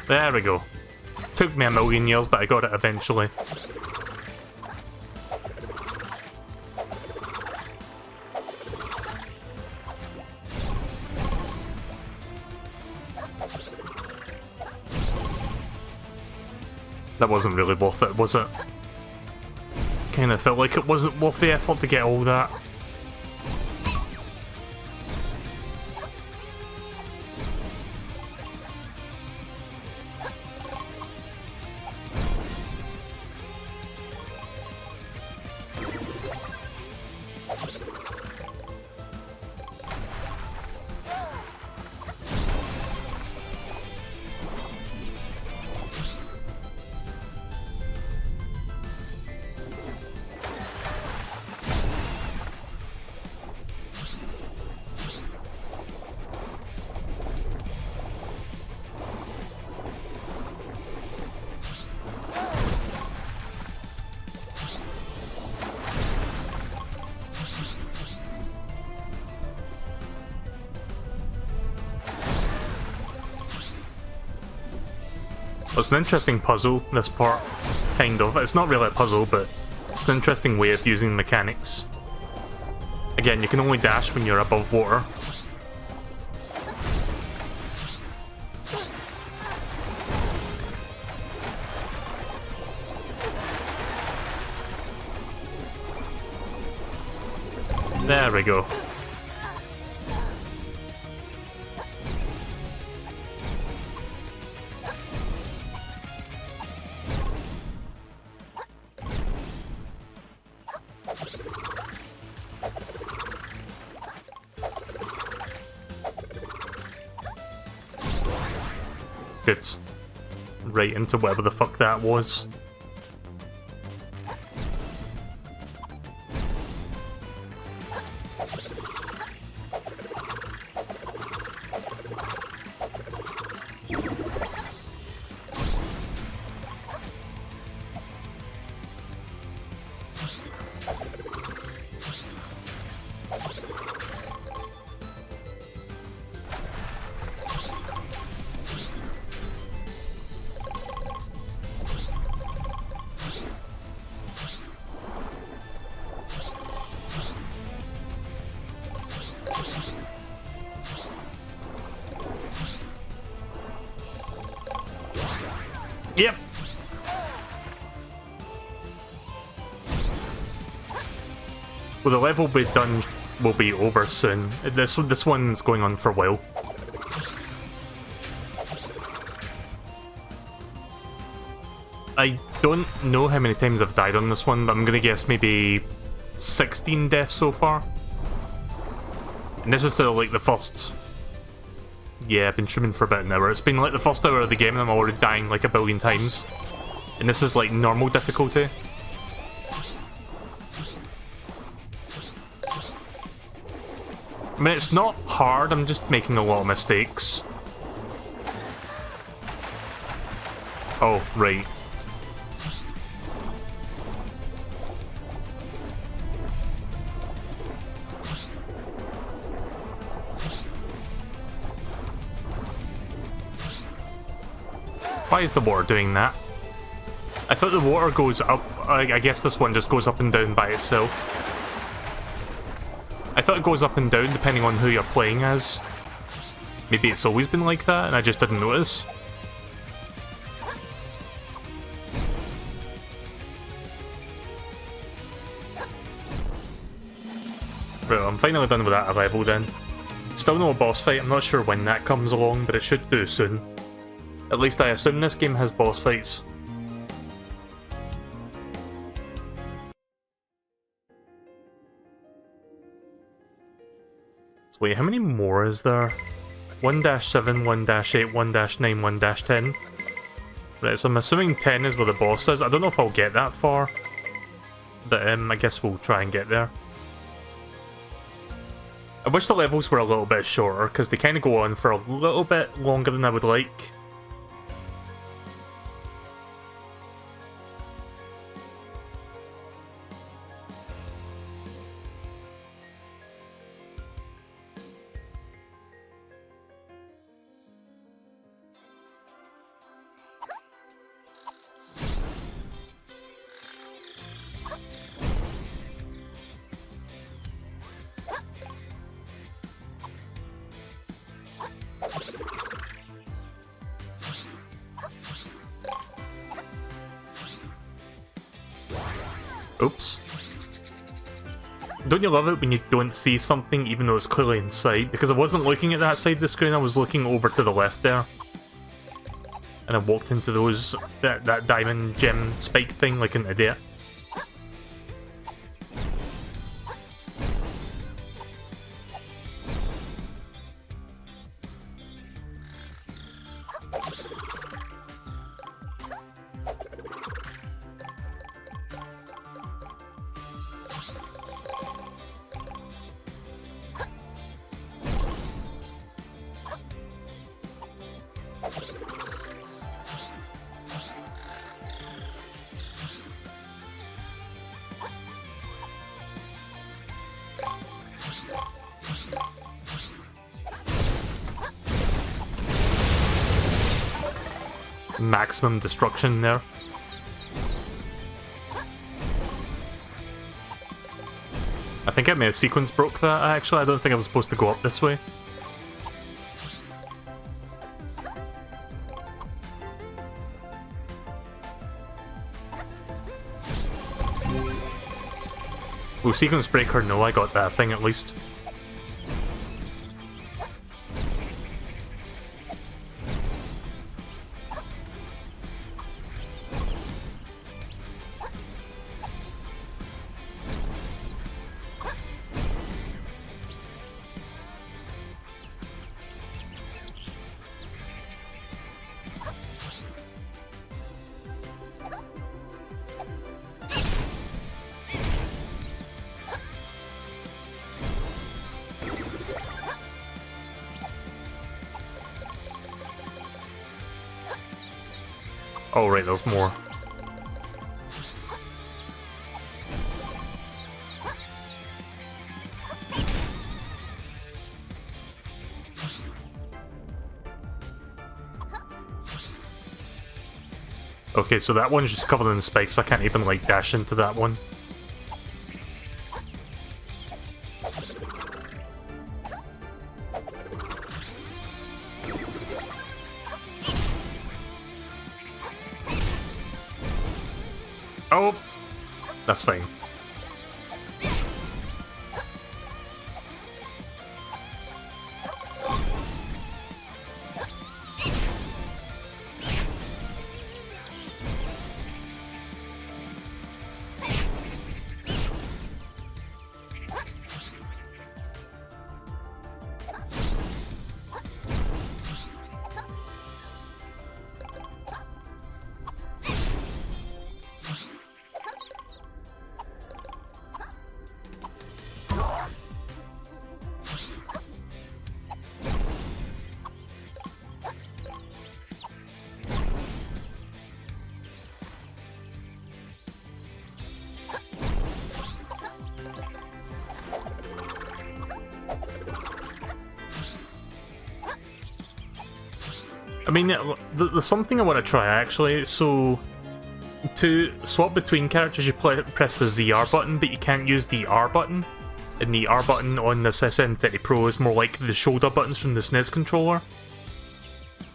There we go. Took me a million years, but I got it eventually. That wasn't really worth it, was it? Kinda felt like it wasn't worth the effort to get all that. It's an interesting puzzle, this part, kind of. It's not really a puzzle, but it's an interesting way of using mechanics. Again, you can only dash when you're above water. There we go. Good. Right into whatever the fuck that was. Yep. Well, the level will be over soon. This one's going on for a while. I don't know how many times I've died on this one, but I'm gonna guess maybe 16 deaths so far. And this is still like the first... Yeah, I've been streaming for about an hour. It's been like the first hour of the game and I'm already dying like a billion times. And this is like normal difficulty. I mean, it's not hard, I'm just making a lot of mistakes. Oh, right. Why is the water doing that? I thought the water goes up. I guess this one just goes up and down by itself. I thought it goes up and down depending on who you're playing as. Maybe it's always been like that and I just didn't notice. Right, I'm finally done with that level then. Still no boss fight, I'm not sure when that comes along, but it should do soon. At least I assume this game has boss fights. So wait, how many more is there? 1-7, 1-8, 1-9, 1-10. Right, so I'm assuming 10 is where the boss is. I don't know if I'll get that far. But I guess we'll try and get there. I wish the levels were a little bit shorter, because they kind of go on for a little bit longer than I would like. Oops. Don't you love it when you don't see something even though it's clearly in sight? Because I wasn't looking at that side of the screen, I was looking over to the left there. And I walked into that diamond gem spike thing like an idiot. Maximum destruction there. I think I may have sequence broke that, actually. I don't think I was supposed to go up this way. Oh, sequence breaker, no, I got that thing at least. Oh right, there's more. Okay, so that one's just covered in spikes, I can't even like dash into that one. Oh, that's fine. I mean, there's something I want to try actually. So, to swap between characters, you press the ZR button, but you can't use the R button. And the R button on this SN30 Pro is more like the shoulder buttons from the SNES controller.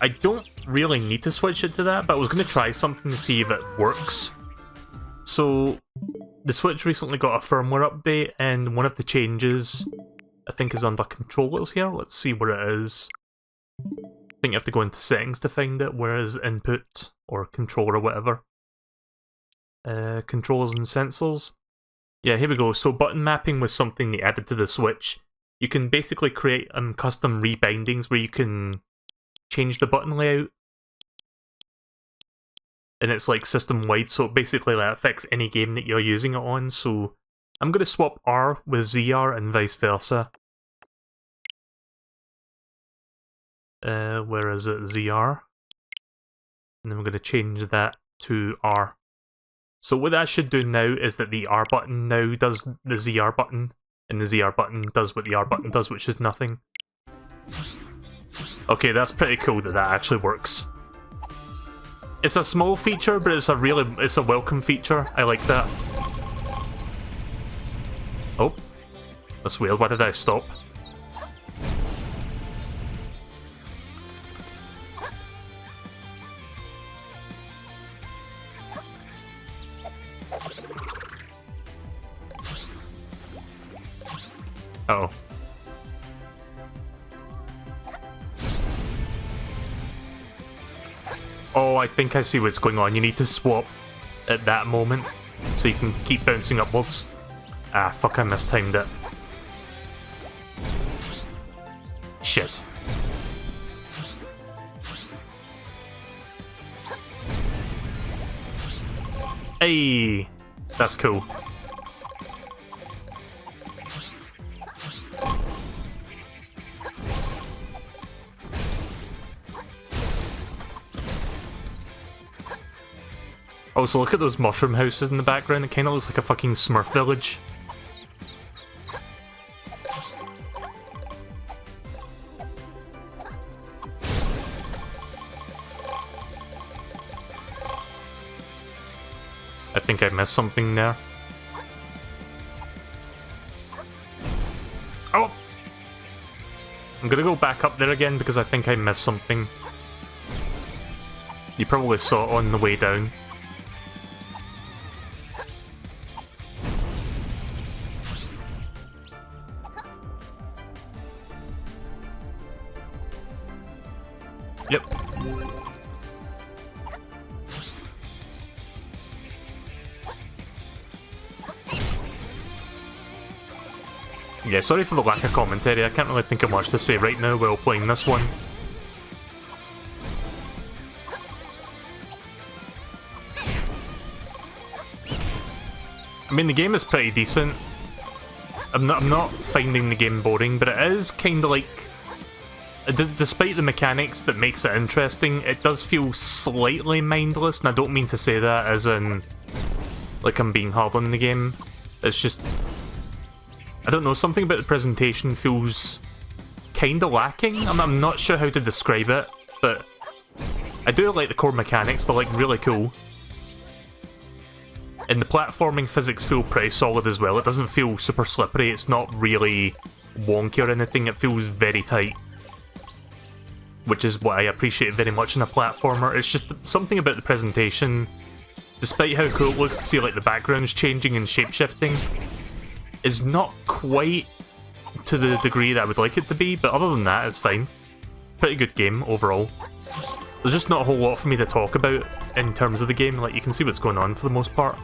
I don't really need to switch it to that, but I was going to try something to see if it works. So, the Switch recently got a firmware update, and one of the changes, I think, is under controllers here. Let's see where it is. I think you have to go into settings to find it, whereas input or controller or whatever. Controllers and sensors. Yeah, here we go. So button mapping was something they added to the Switch. You can basically create custom rebindings where you can change the button layout. And it's like system-wide, so basically that affects any game that you're using it on. So I'm going to swap R with ZR and vice versa. Where is it? ZR. And then we're going to change that to R. So what that should do now is that the R button now does the ZR button, and the ZR button does what the R button does, which is nothing. Okay, that's pretty cool that that actually works. It's a small feature, but it's a welcome feature. I like that. Oh, that's weird. Why did I stop? Oh, I think I see what's going on. You need to swap at that moment so you can keep bouncing upwards. Ah, fuck, I mistimed it. Shit. Hey, that's cool. Also, look at those mushroom houses in the background. It kind of looks like a fucking Smurf village. I think I missed something there. Oh! I'm gonna go back up there again because I think I missed something. You probably saw it on the way down. Yep. Yeah, sorry for the lack of commentary. I can't really think of much to say right now while playing this one. I mean, the game is pretty decent. I'm not finding the game boring, but it is kind of like... Despite the mechanics that makes it interesting, it does feel slightly mindless, and I don't mean to say that as in, like, I'm being hard on the game. It's just, I don't know, something about the presentation feels kind of lacking. I'm not sure how to describe it, but I do like the core mechanics. They're, like, really cool. And the platforming physics feel pretty solid as well. It doesn't feel super slippery. It's not really wonky or anything. It feels very tight, which is what I appreciate very much in a platformer. It's just something about the presentation, despite how cool it looks to see like the backgrounds changing and shape-shifting, is not quite to the degree that I would like it to be, but other than that, it's fine. Pretty good game overall. There's just not a whole lot for me to talk about in terms of the game, like you can see what's going on for the most part.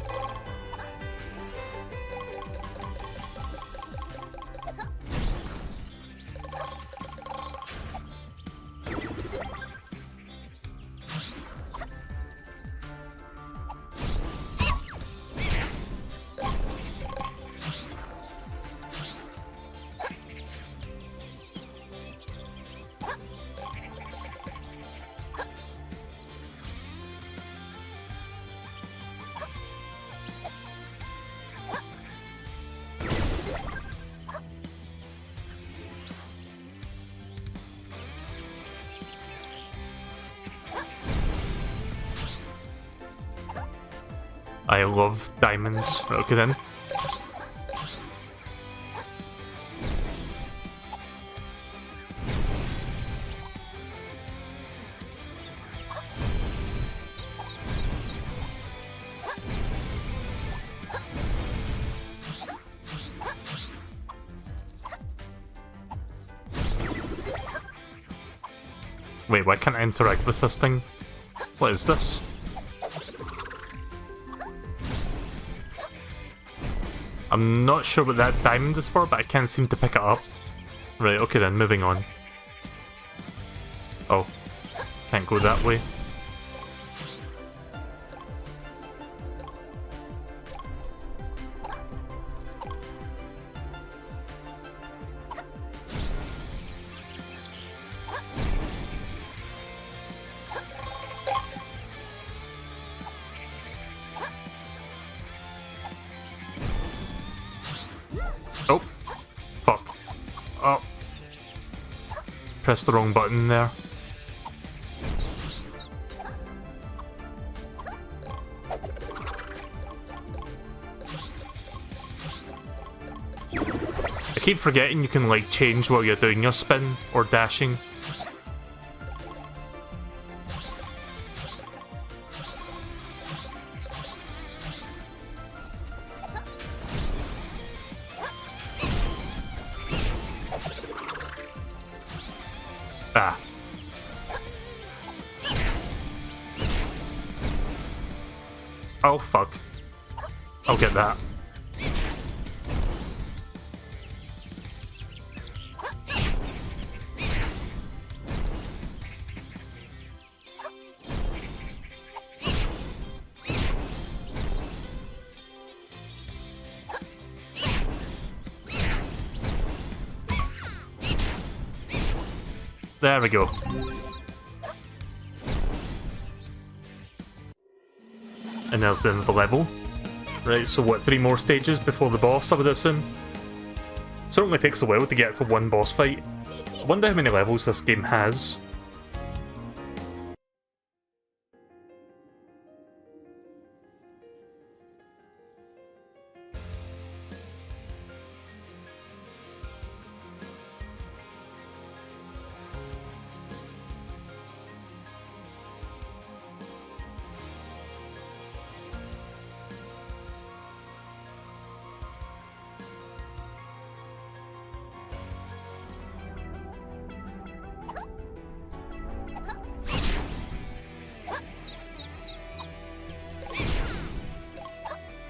I love diamonds. Okay then. Wait, why can't I interact with this thing? What is this? I'm not sure what that diamond is for, but I can't seem to pick it up. Right, okay then, moving on. Oh, can't go that way. Oh, fuck. Oh. Pressed the wrong button there. I keep forgetting you can like change while you're doing your spin or dashing. Ah. Oh, fuck. I'll get that. There we go. And there's the end of the level. Right, so what, 3 more stages before the boss, I would assume? Certainly takes a while to get to one boss fight. I wonder how many levels this game has.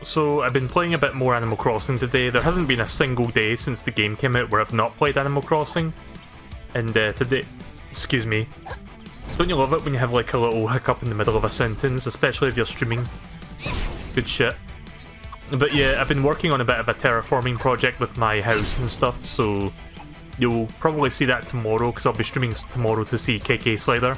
So, I've been playing a bit more Animal Crossing today. There hasn't been a single day since the game came out where I've not played Animal Crossing. And today... Excuse me. Don't you love it when you have like a little hiccup in the middle of a sentence, especially if you're streaming? Good shit. But yeah, I've been working on a bit of a terraforming project with my house and stuff, so... You'll probably see that tomorrow, because I'll be streaming tomorrow to see KK Slider.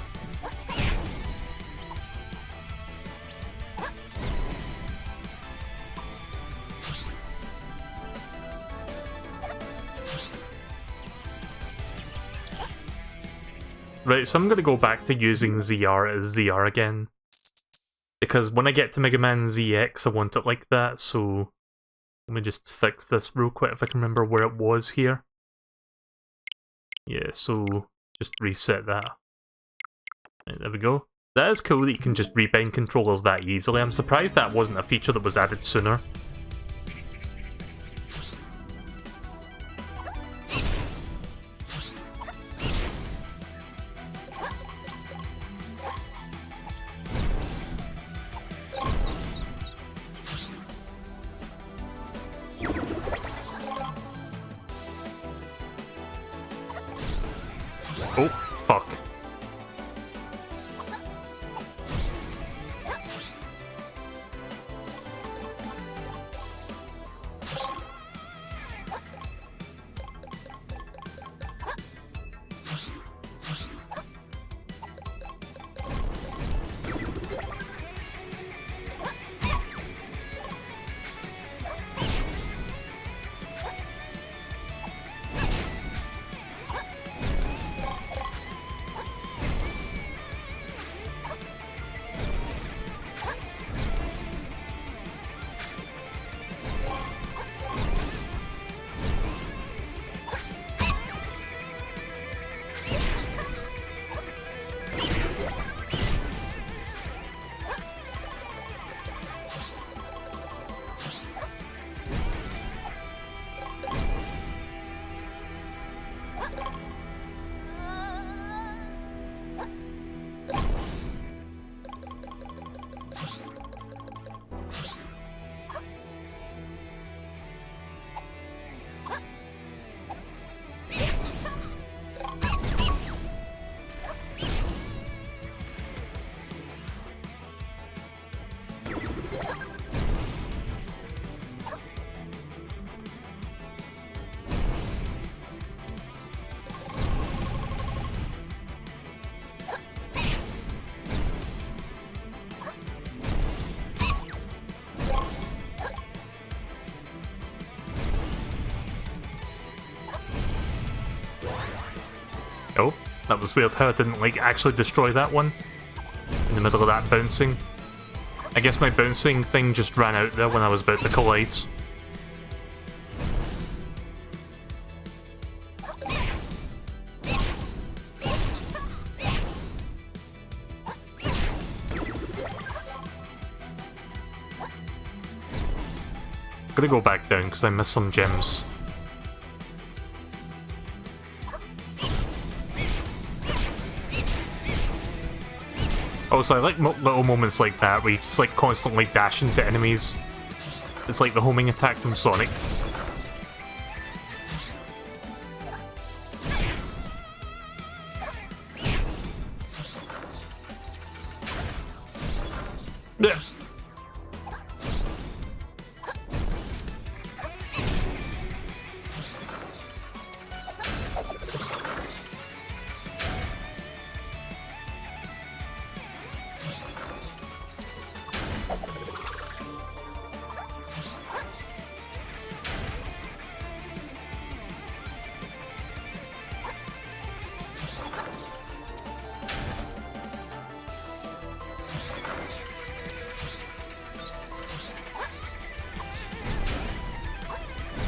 Right, so I'm going to go back to using ZR as ZR again. Because when I get to Mega Man ZX, I want it like that, so... Let me just fix this real quick if I can remember where it was here. Yeah, so just reset that. Right, there we go. That is cool that you can just rebind controllers that easily. I'm surprised that wasn't a feature that was added sooner. Oh, fuck. Oh, that was weird how I didn't, like, actually destroy that one in the middle of that bouncing. I guess my bouncing thing just ran out there when I was about to collide. Gonna go back down because I missed some gems. Also, I like little moments like that where you just like constantly dash into enemies. It's like the homing attack from Sonic. Yeah.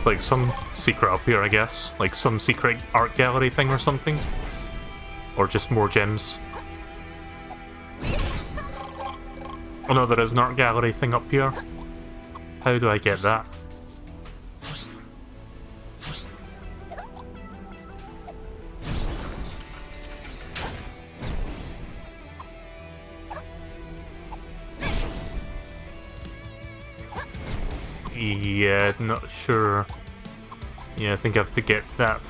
Like some secret up here, I guess. Like some secret art gallery thing or something. Or just more gems. Oh no, there is an art gallery thing up here. How do I get that? Yeah, not sure. Yeah, I think I have to get that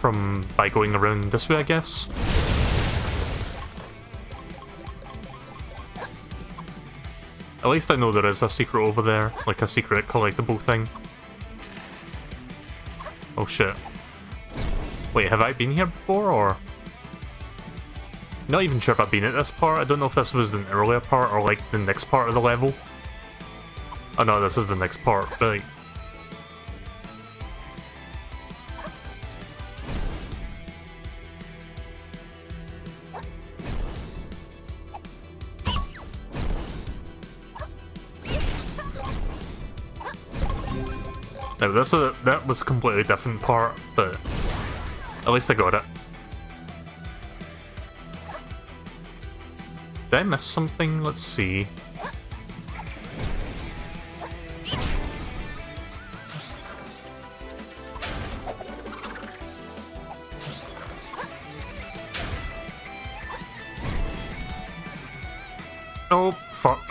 by going around this way, I guess. At least I know there is a secret over there, like a secret collectible thing. Oh shit. Wait, have I been here before, or...? Not even sure if I've been at this part. I don't know if this was an earlier part or like the next part of the level. Oh no, this is the next part, right. Now that was a completely different part, but at least I got it. Did I miss something? Let's see. Oh, fuck.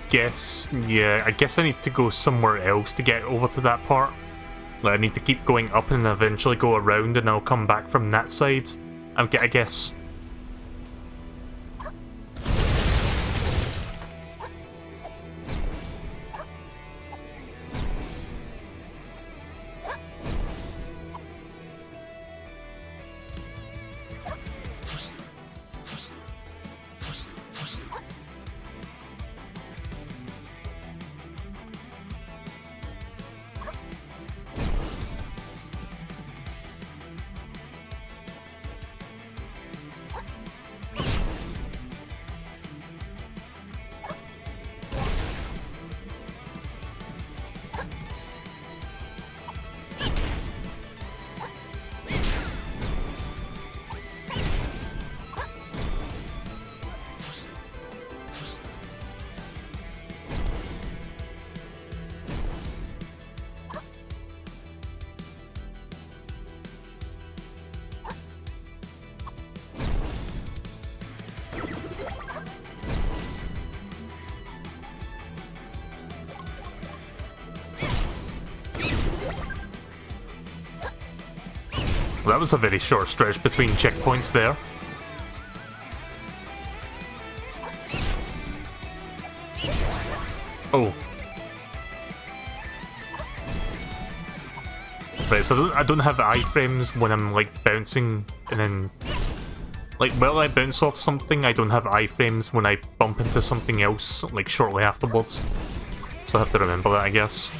I guess I need to go somewhere else to get over to that part. Like, I need to keep going up and eventually go around and I'll come back from that side. I guess. Well, that was a very short stretch between checkpoints there. Oh. Right, so I don't have iframes when I'm like bouncing and then Like, while I bounce off something, I don't have iframes when I bump into something else, like, shortly afterwards. So I have to remember that, I guess.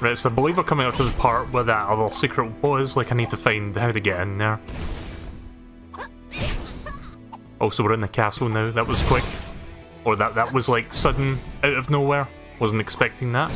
Right, so I believe we're coming up to the part where that other secret was. Like, I need to find how to get in there. Also, we're in the castle now. That was quick. Or that was, like, sudden, out of nowhere. Wasn't expecting that.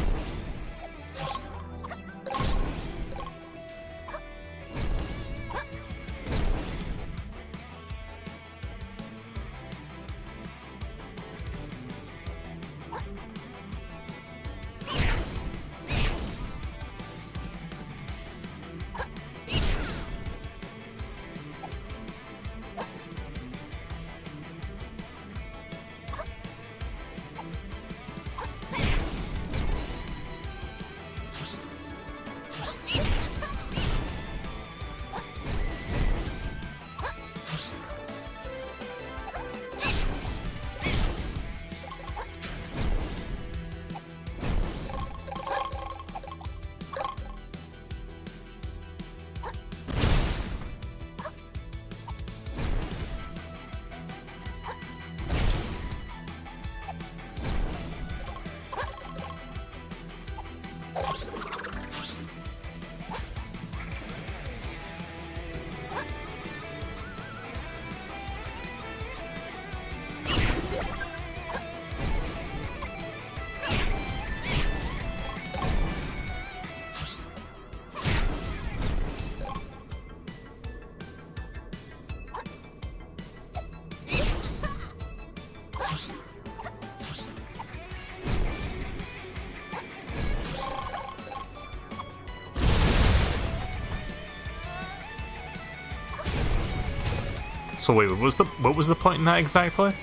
So wait, what was the point in that exactly?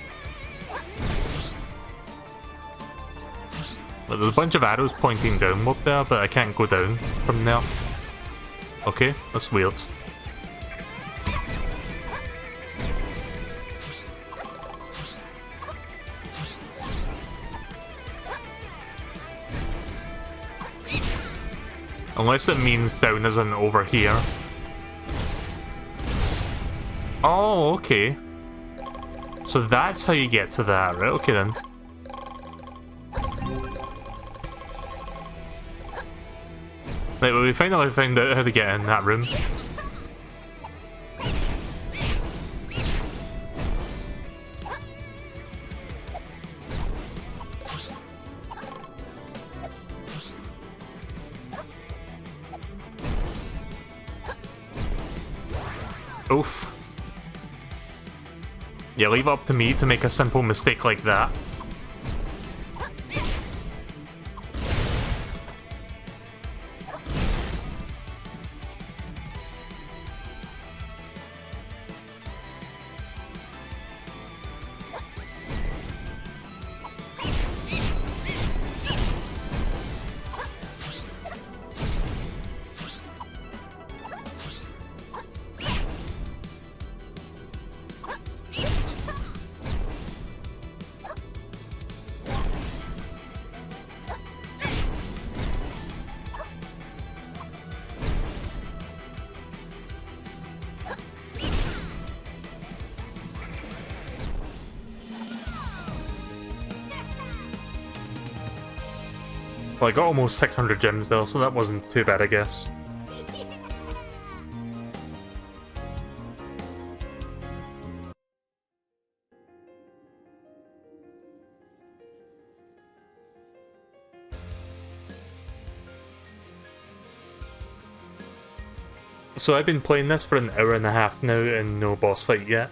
Well, there's a bunch of arrows pointing downward there, but I can't go down from there. Okay, that's weird. Unless it means down isn't over here. Oh, okay. So that's how you get to that, right? Okay then. Right, well, we finally found out how to get in that room. Oof. Yeah, leave it up to me to make a simple mistake like that. Well, I got almost 600 gems though, so that wasn't too bad, I guess. So I've been playing this for an hour and a half now and no boss fight yet.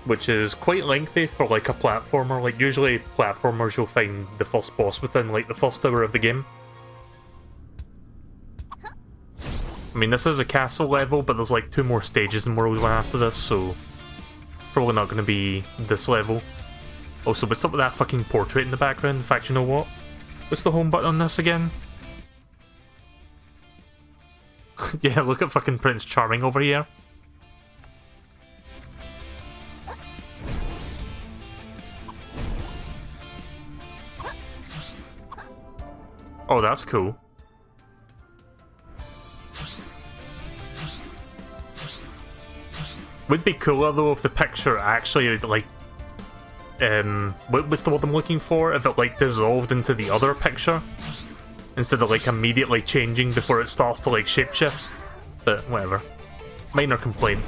Which is quite lengthy for like a platformer. Like usually platformers you'll find the first boss within like the first hour of the game. I mean, this is a castle level, but there's like 2 more stages in World 1 after this, so probably not going to be this level. Also, what's up with that fucking portrait in the background? In fact, you know what? What's the home button on this again? Yeah, look at fucking Prince Charming over here. Oh, that's cool. Would be cooler though if the picture actually like what's the word I'm looking for? If it like dissolved into the other picture instead of like immediately changing before it starts to like shapeshift. But whatever. Minor complaint.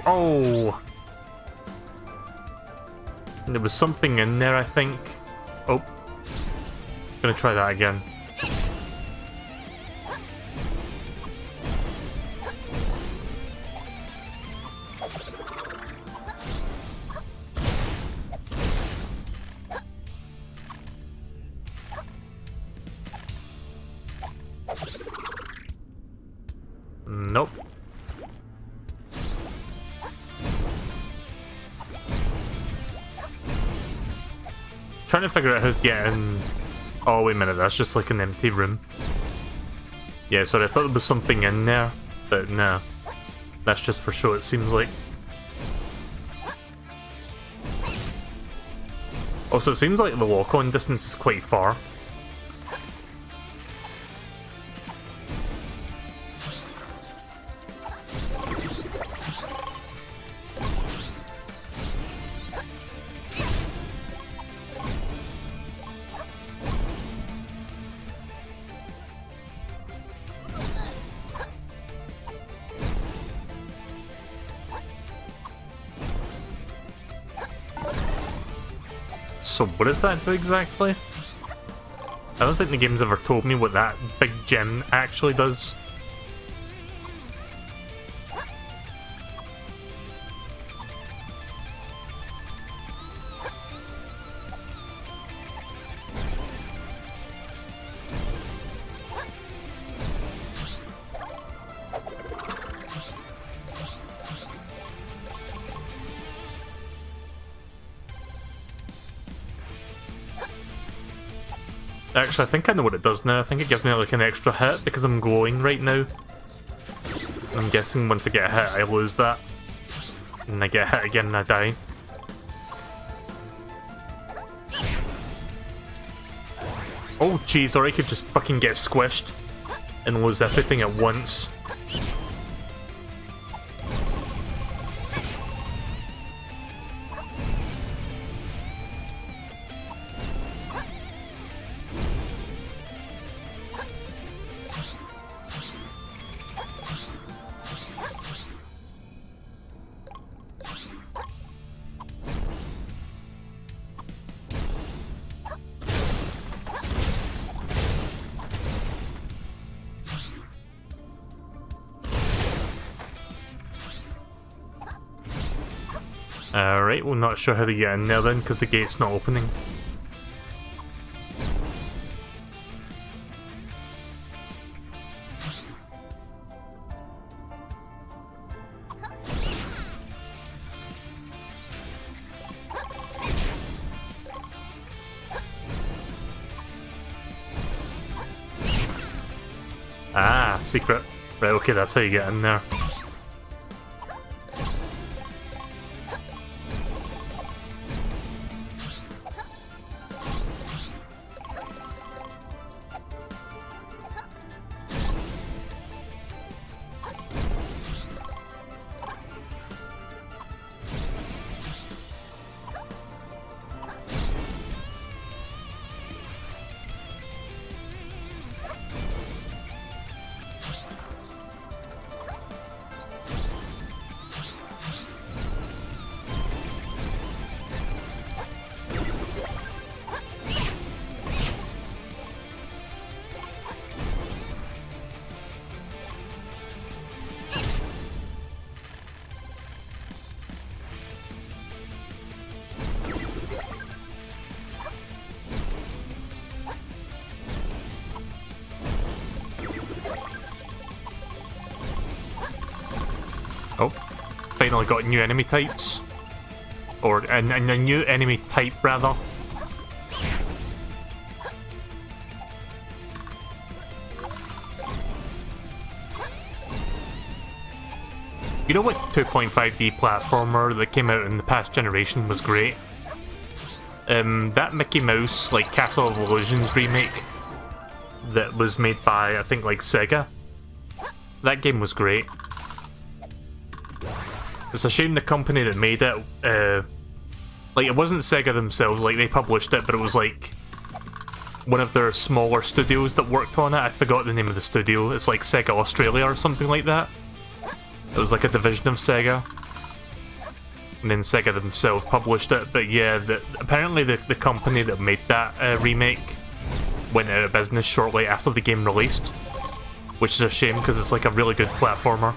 Oh! There was something in there, I think. Oh. Gonna try that again. Nope. Trying to figure out how to get in... Oh, wait a minute, that's just like an empty room. Yeah, sorry, I thought there was something in there, but no. That's just for show, it seems like. Also, it seems like the walk-on distance is quite far. So what does that do exactly? I don't think the game's ever told me what that big gem actually does. Actually, I think I know what it does now. I think it gives me like an extra hit because I'm glowing right now. I'm guessing once I get a hit, I lose that. And I get hit again and I die. Oh jeez, or I could just fucking get squished and lose everything at once. Alright, we're not sure how to get in there then, because the gate's not opening. Ah, secret. Right, okay, that's how you get in there. Oh, finally got new enemy types. Or a new enemy type, rather. You know what 2.5D platformer that came out in the past generation was great? That Mickey Mouse, like, Castle of Illusions remake that was made by, I think, like, Sega. That game was great. It's a shame the company that made it, like, it wasn't Sega themselves, like, they published it, but it was, like, one of their smaller studios that worked on it. I forgot the name of the studio. It's like Sega Australia or something like that. It was like a division of Sega. And then Sega themselves published it, but yeah, apparently the company that made that remake went out of business shortly after the game released. Which is a shame, because it's like a really good platformer.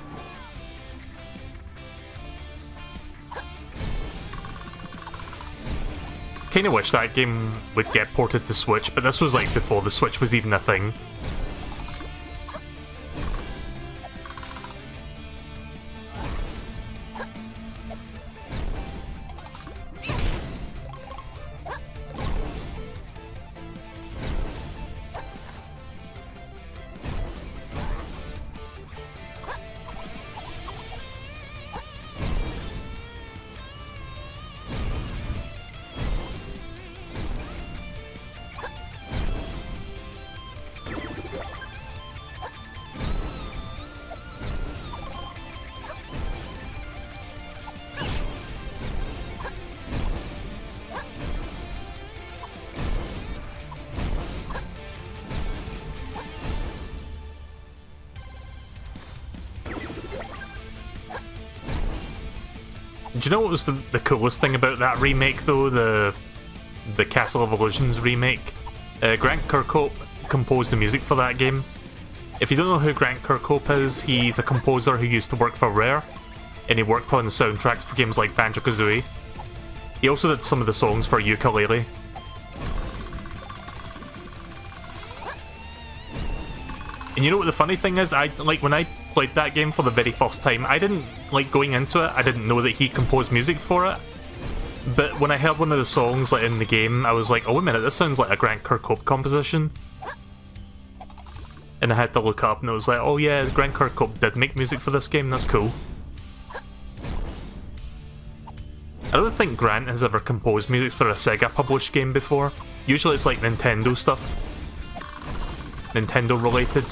Kinda wish that game would get ported to Switch, but this was like before the Switch was even a thing. Do you know what was the coolest thing about that remake, though? The Castle of Illusions remake? Grant Kirkhope composed the music for that game. If you don't know who Grant Kirkhope is, he's a composer who used to work for Rare, and he worked on soundtracks for games like Banjo-Kazooie. He also did some of the songs for Yooka-Laylee. And you know what the funny thing is? When I played that game for the very first time, I didn't, like, going into it, I didn't know that he composed music for it. But when I heard one of the songs, like, in the game, I was like, oh, wait a minute, this sounds like a Grant Kirkhope composition. And I had to look up, and it was like, oh yeah, Grant Kirkhope did make music for this game, that's cool. I don't think Grant has ever composed music for a Sega-published game before. Usually it's like Nintendo stuff. Nintendo related.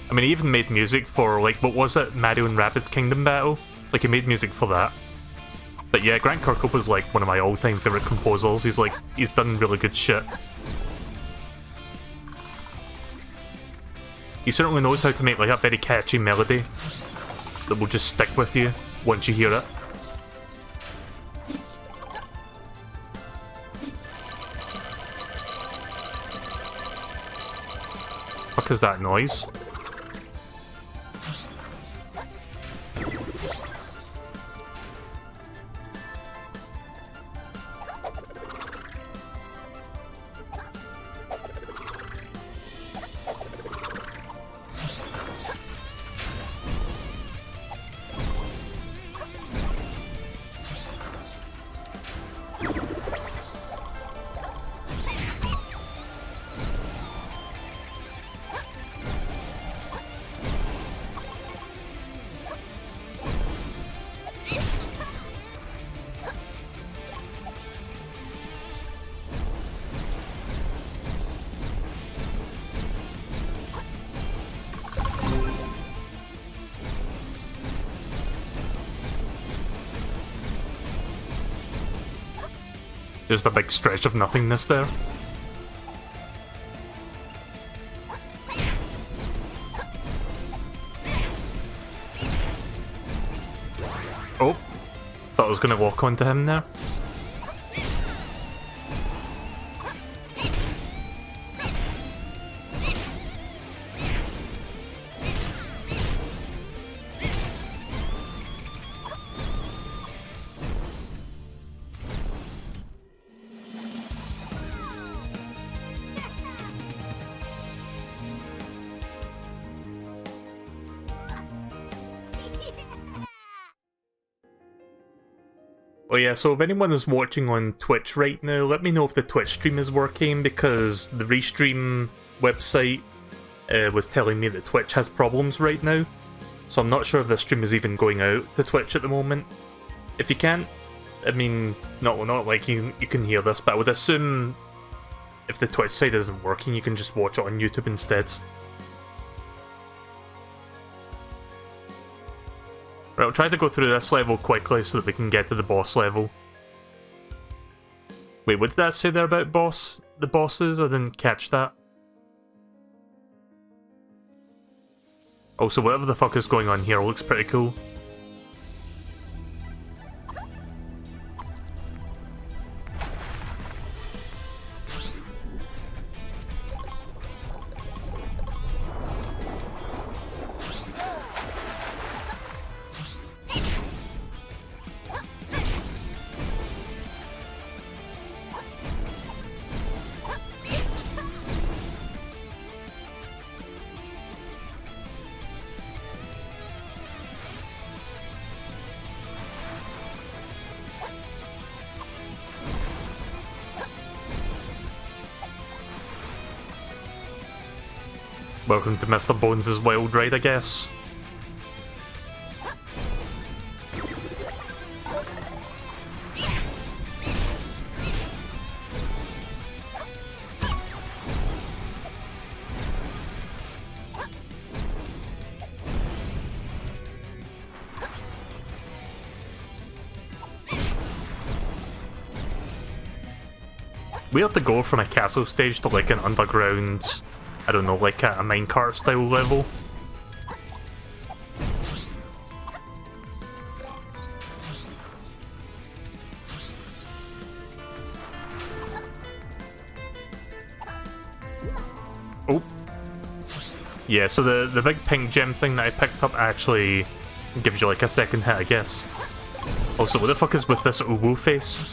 I mean, he even made music for, like, what was it? Mario and Rabbids Kingdom Battle? Like, he made music for that. But yeah, Grant Kirkhope is, like, one of my all-time favourite composers. He's done really good shit. He certainly knows how to make, like, a very catchy melody that will just stick with you once you hear it. What is that noise? Just a big stretch of nothingness there. Oh, thought I was gonna walk onto him there. Oh yeah, so if anyone is watching on Twitch right now, let me know if the Twitch stream is working, because the Restream website was telling me that Twitch has problems right now. So I'm not sure if the stream is even going out to Twitch at the moment. If you can't, I mean, not like you can hear this, but I would assume if the Twitch side isn't working, you can just watch it on YouTube instead. Right, I'll try to go through this level quickly so that we can get to the boss level. Wait, what did that say there about the bosses? I didn't catch that. Also, whatever the fuck is going on here looks pretty cool. Welcome to Mr. Bones' Wild Ride, I guess. We have to go from a castle stage to like an underground, I don't know, like a minecart style level. Oh. Yeah, so the big pink gem thing that I picked up actually gives you like a second hit, I guess. Also, what the fuck is with this uwu face?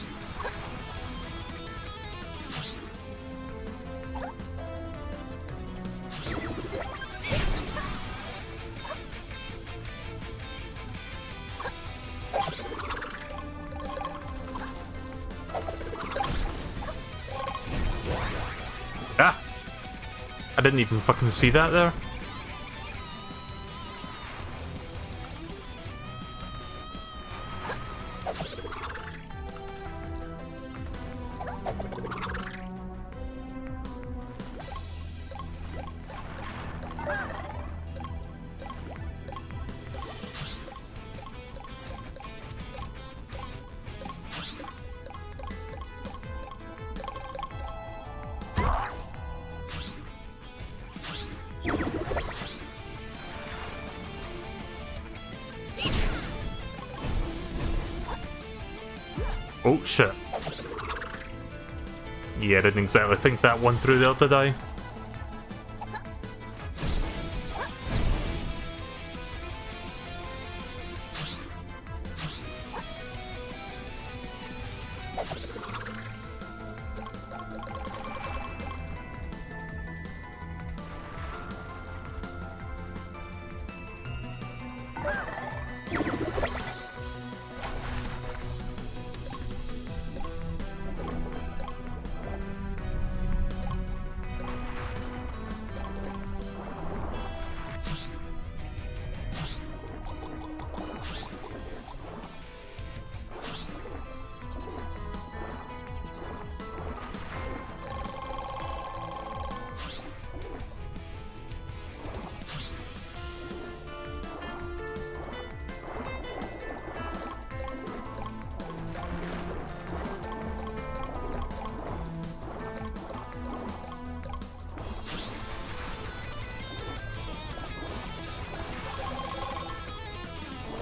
I didn't even fucking see that there. Oh shit. Yeah, I didn't exactly think that one through there, did I?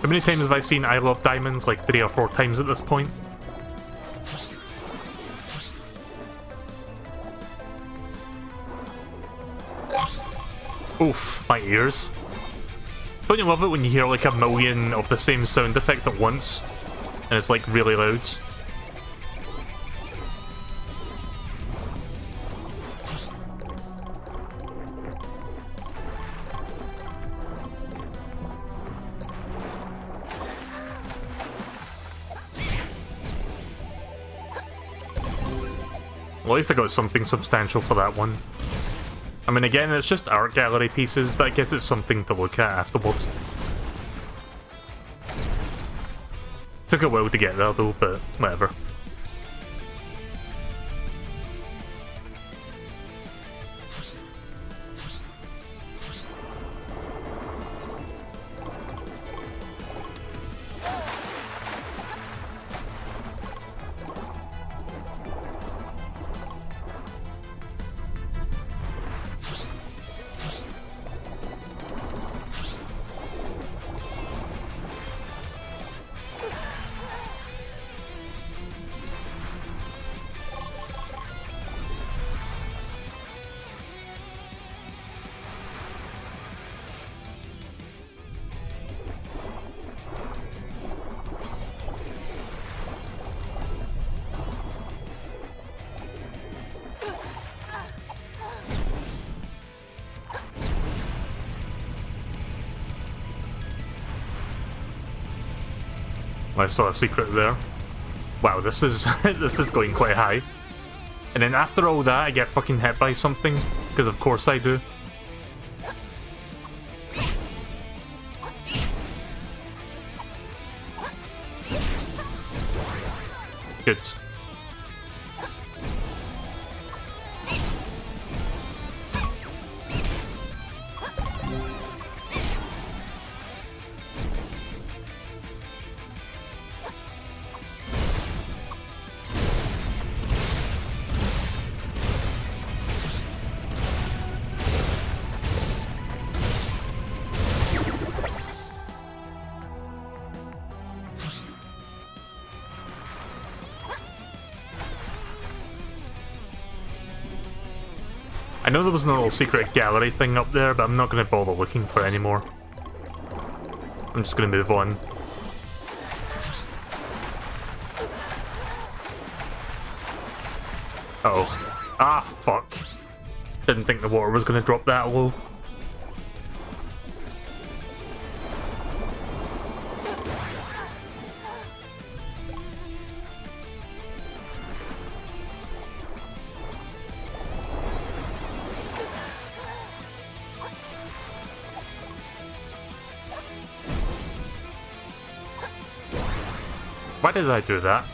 How many times have I seen I Love Diamonds? Like 3 or 4 times at this point. Oof, my ears. Don't you love it when you hear like a million of the same sound effect at once? And it's like really loud? Well, at least I got something substantial for that one. I mean, again, it's just art gallery pieces, but I guess it's something to look at afterwards. Took a while to get there though, but whatever. I saw a secret there. Wow, this is this is going quite high. And then after all that, I get fucking hit by something, because of course I do. Good. I know there was a little secret gallery thing up there, but I'm not going to bother looking for it anymore. I'm just going to move on. Uh-oh. Ah, fuck. Didn't think the water was going to drop that low. Why did I do that?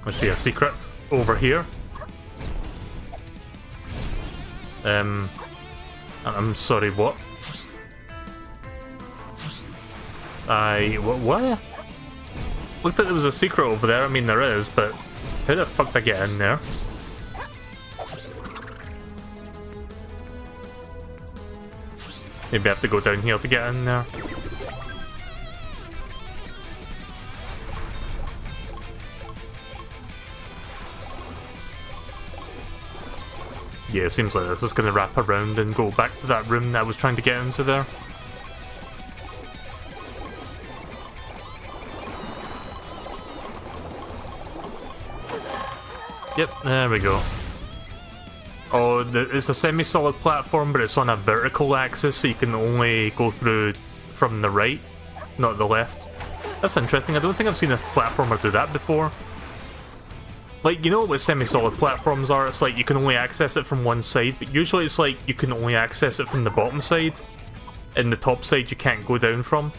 I see a secret over here. I'm sorry, what? What? Looked like there was a secret over there. I mean, there is, but how the fuck did I get in there? Maybe I have to go down here to get in there. Yeah, it seems like this is going to wrap around and go back to that room that I was trying to get into there. Yep, there we go. Oh, it's a semi-solid platform, but it's on a vertical axis, so you can only go through from the right, not the left. That's interesting. I don't think I've seen a platformer do that before. Like, you know what semi-solid platforms are? It's like you can only access it from one side, but usually it's like you can only access it from the bottom side, and the top side you can't go down from.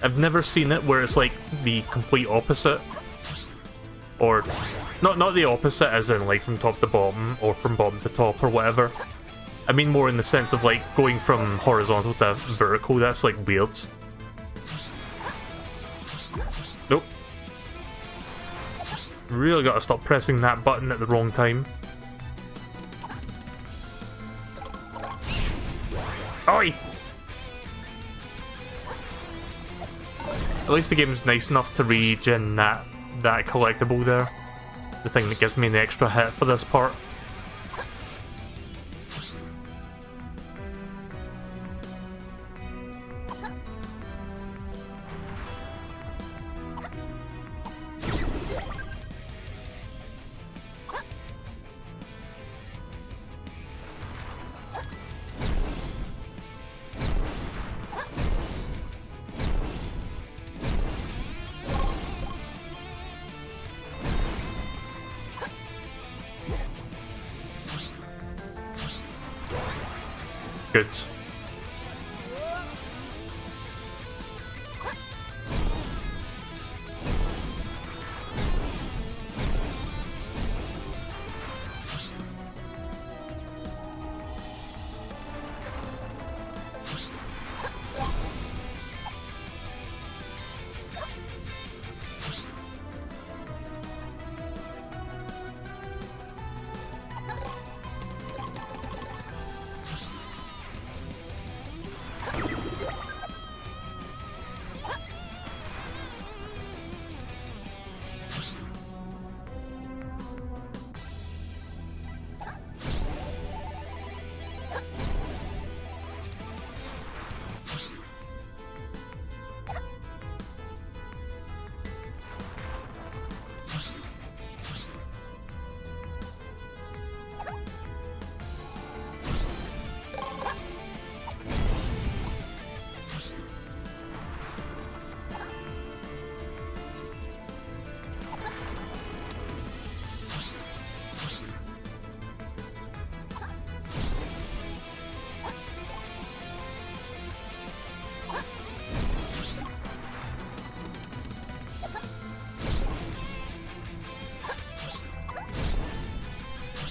I've never seen it where it's like the complete opposite. Or, not the opposite as in like from top to bottom, or from bottom to top, or whatever. I mean more in the sense of like going from horizontal to vertical. That's like weird. Nope. Really gotta stop pressing that button at the wrong time. Oi! At least the game's nice enough to regen that collectible there. The thing that gives me an extra hit for this part. Good.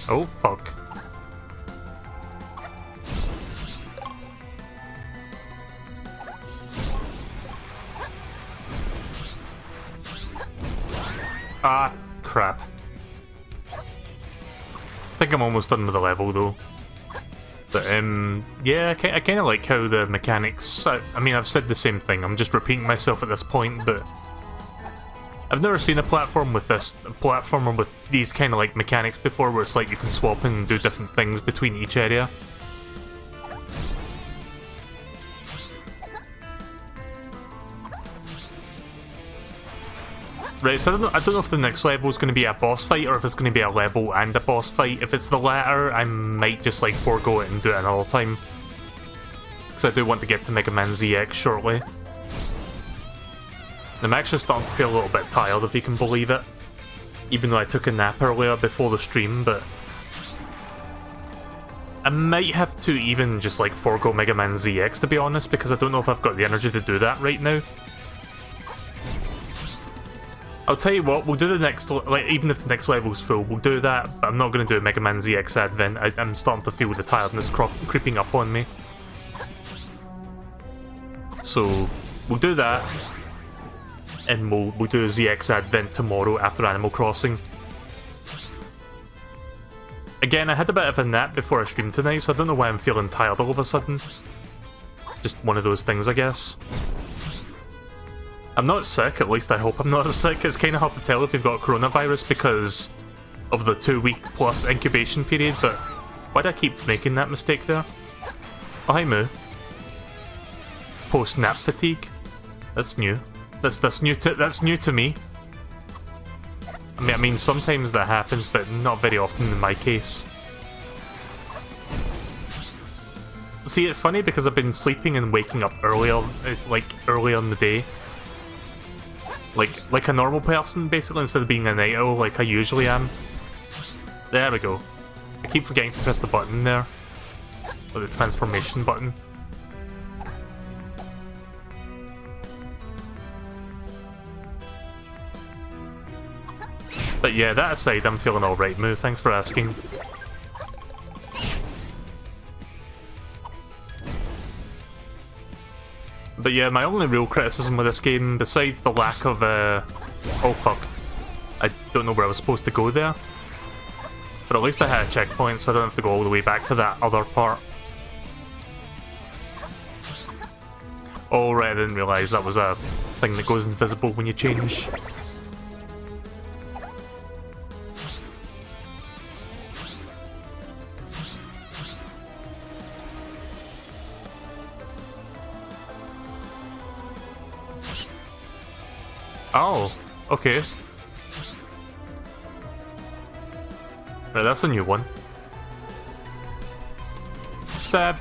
Oh, fuck. Ah, crap. I think I'm almost done with the level, though. But, yeah, I kind of like how the mechanics... I mean, I've said the same thing, I'm just repeating myself at this point, but... I've never seen a platformer with these kind of like mechanics before, where it's like you can swap and do different things between each area. Right, so I don't know if the next level is going to be a boss fight or if it's going to be a level and a boss fight. If it's the latter, I might just like forego it and do it another time, because I do want to get to Mega Man ZX shortly. I'm actually starting to feel a little bit tired, if you can believe it. Even though I took a nap earlier before the stream, but... I might have to even just like forego Mega Man ZX, to be honest, because I don't know if I've got the energy to do that right now. I'll tell you what, we'll do the next, like, even if the next level's full, we'll do that, but I'm not going to do a Mega Man ZX Advent. I'm starting to feel the tiredness creeping up on me. So, we'll do that. And we'll do a ZX Advent tomorrow after Animal Crossing. Again, I had a bit of a nap before I streamed tonight, so I don't know why I'm feeling tired all of a sudden. Just one of those things, I guess. I'm not sick, at least I hope I'm not sick. It's kind of hard to tell if you've got coronavirus because of the 2-week plus incubation period, but why'd I keep making that mistake there? Oh, hi Moo. Post-nap fatigue? That's new. That's new to me. I mean, sometimes that happens, but not very often in my case. See, it's funny because I've been sleeping and waking up earlier, like earlier in the day, like a normal person, basically, instead of being a night owl like I usually am. There we go. I keep forgetting to press the button there, or the transformation button. But yeah, that aside, I'm feeling alright, Moo. Thanks for asking. But yeah, my only real criticism with this game, besides the lack of, oh fuck. I don't know where I was supposed to go there. But at least I had a checkpoint, so I don't have to go all the way back to that other part. Oh right, I didn't realise that was a thing that goes invisible when you change. Oh, okay. Right, that's a new one. Stab.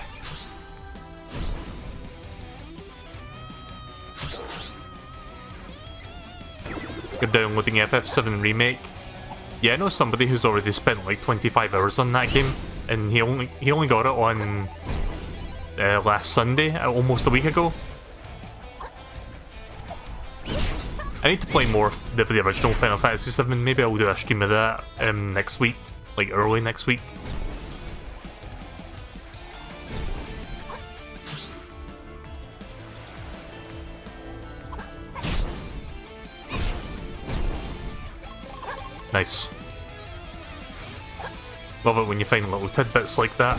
You're downloading FF7 Remake. Yeah, I know somebody who's already spent like 25 hours on that game, and he only got it on last Sunday, almost a week ago. I need to play more of the original Final Fantasy VII. Maybe I'll do a stream of that next week, like early next week. Nice. Love it when you find little tidbits like that.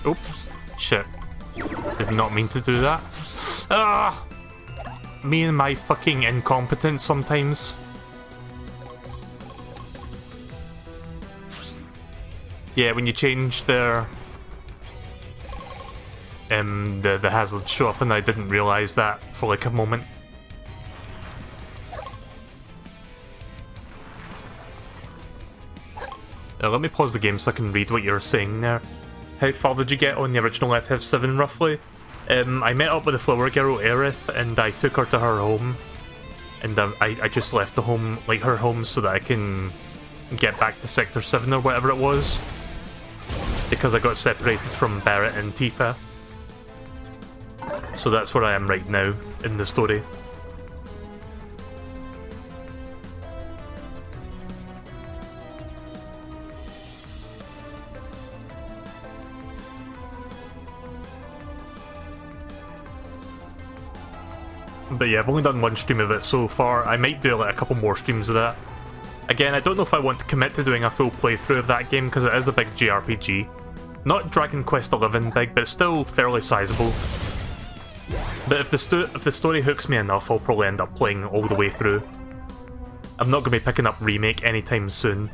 Oh, shit. Did not mean to do that. Ah! Me and my fucking incompetence sometimes. Yeah, when you change their... the hazards show up and I didn't realise that for like a moment. Let me pause the game so I can read what you're saying there. How far did you get on the original FF7 roughly? I met up with the flower girl Aerith and I took her to her home. And I just left the home, like her home, so that I can get back to Sector 7 or whatever it was. Because I got separated from Barrett and Tifa. So that's where I am right now in the story. But yeah, I've only done one stream of it so far. I might do like a couple more streams of that. Again, I don't know if I want to commit to doing a full playthrough of that game because it is a big JRPG. Not Dragon Quest XI big, but still fairly sizable. But if the story hooks me enough, I'll probably end up playing all the way through. I'm not going to be picking up Remake anytime soon.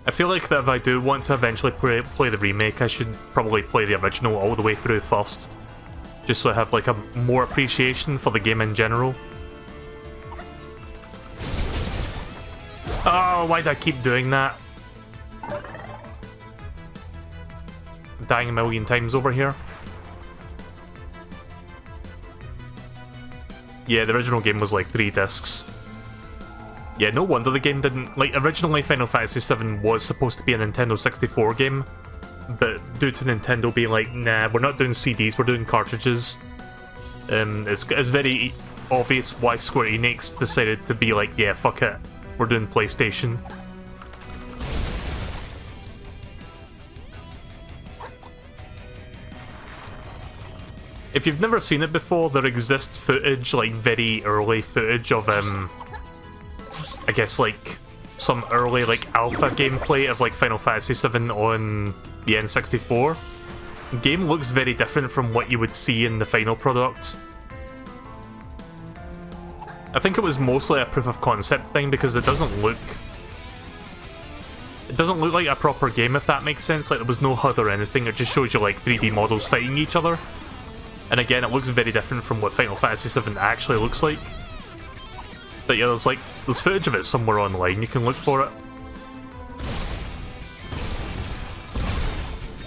I feel like that if I do want to eventually play the remake, I should probably play the original all the way through first. Just so I have like a more appreciation for the game in general. Oh, why do I keep doing that? I'm dying a million times over here. Yeah, the original game was like 3 discs. Yeah, no wonder the game didn't... Like, originally Final Fantasy VII was supposed to be a Nintendo 64 game, but due to Nintendo being like, nah, we're not doing CDs, we're doing cartridges, it's very obvious why Square Enix decided to be like, yeah, fuck it, we're doing PlayStation. If you've never seen it before, there exists footage, like very early footage of, I guess like some early like alpha gameplay of like Final Fantasy VII on the N64. The game looks very different from what you would see in the final product. I think it was mostly a proof of concept thing because it doesn't look like a proper game, if that makes sense. Like there was no HUD or anything, it just shows you like 3D models fighting each other. And again, it looks very different from what Final Fantasy VII actually looks like. But yeah, there's footage of it somewhere online, you can look for it.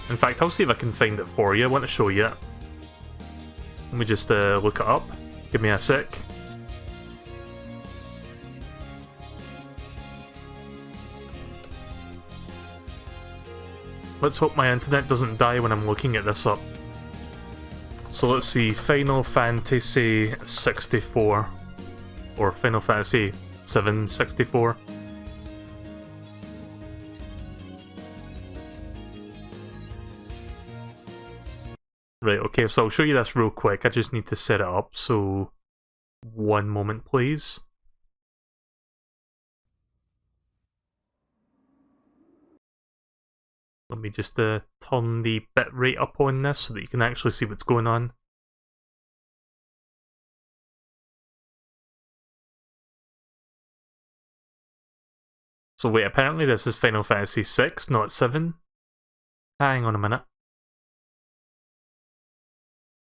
In fact, I'll see if I can find it for you, I want to show you it. Let me just look it up, give me a sec. Let's hope my internet doesn't die when I'm looking at this up. So let's see, Final Fantasy 64. Or Final Fantasy VII 64. Okay, so I'll show you this real quick. I just need to set it up, so 1 moment, please. Let me just turn the bitrate up on this so that you can actually see what's going on. So wait, apparently this is Final Fantasy 6, not 7. Hang on a minute.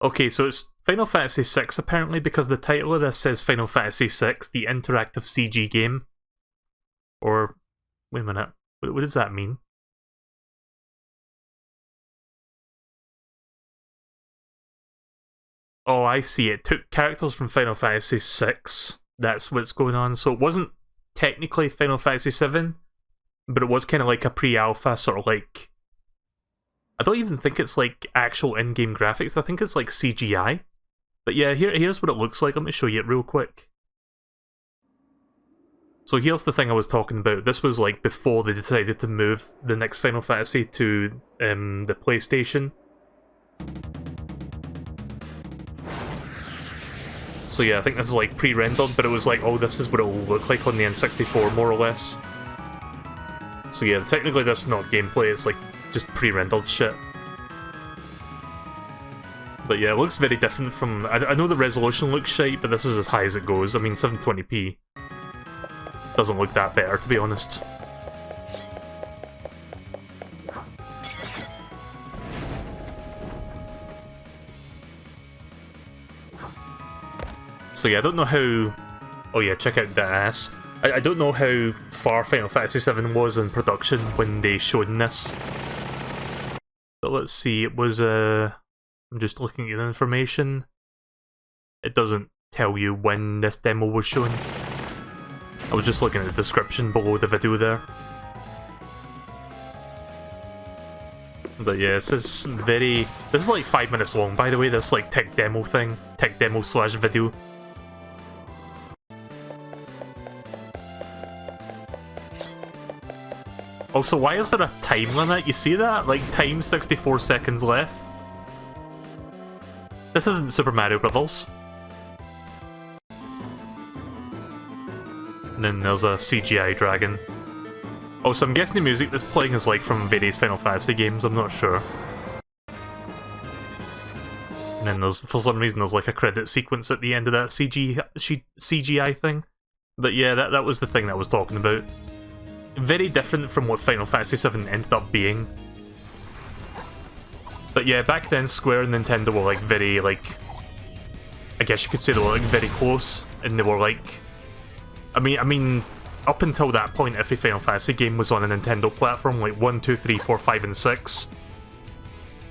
Okay, so it's Final Fantasy 6 apparently, because the title of this says Final Fantasy 6, the interactive CG game. Or, wait a minute, what does that mean? Oh, I see, it took characters from Final Fantasy 6, that's what's going on. So it wasn't technically Final Fantasy 7, but it was kind of like a pre-alpha, sort of like... I don't even think it's like actual in-game graphics, I think it's like CGI. But yeah, here's what it looks like, let me show you it real quick. So here's the thing I was talking about, this was like before they decided to move the next Final Fantasy to the PlayStation. So yeah, I think this is like pre-rendered, but it was like, oh, this is what it will look like on the N64, more or less. So yeah, technically this is not gameplay, it's like just pre-rendered shit. But yeah, it looks very different from... I know the resolution looks shite, but this is as high as it goes. I mean, 720p doesn't look that better, to be honest. So yeah, I don't know how... Oh yeah, check out that ass. I don't know how far Final Fantasy VII was in production when they showed this. But let's see, it was I'm just looking at the information. It doesn't tell you when this demo was shown. I was just looking at the description below the video there. But yeah, this is like 5 minutes long, by the way, this like tech demo thing. Tech demo slash video. Also, why is there a time limit? You see that? Like, time 64 seconds left. This isn't Super Mario Brothers. And then there's a CGI dragon. Oh, so I'm guessing the music that's playing is like from various Final Fantasy games, I'm not sure. And then there's, for some reason, there's like a credit sequence at the end of that CGI thing. But yeah, that was the thing that I was talking about. Very different from what Final Fantasy VII ended up being. But yeah, back then Square and Nintendo were like very, like... I guess you could say they were like very close, and they were like... I mean, up until that point, every Final Fantasy game was on a Nintendo platform, like 1, 2, 3, 4, 5, and 6.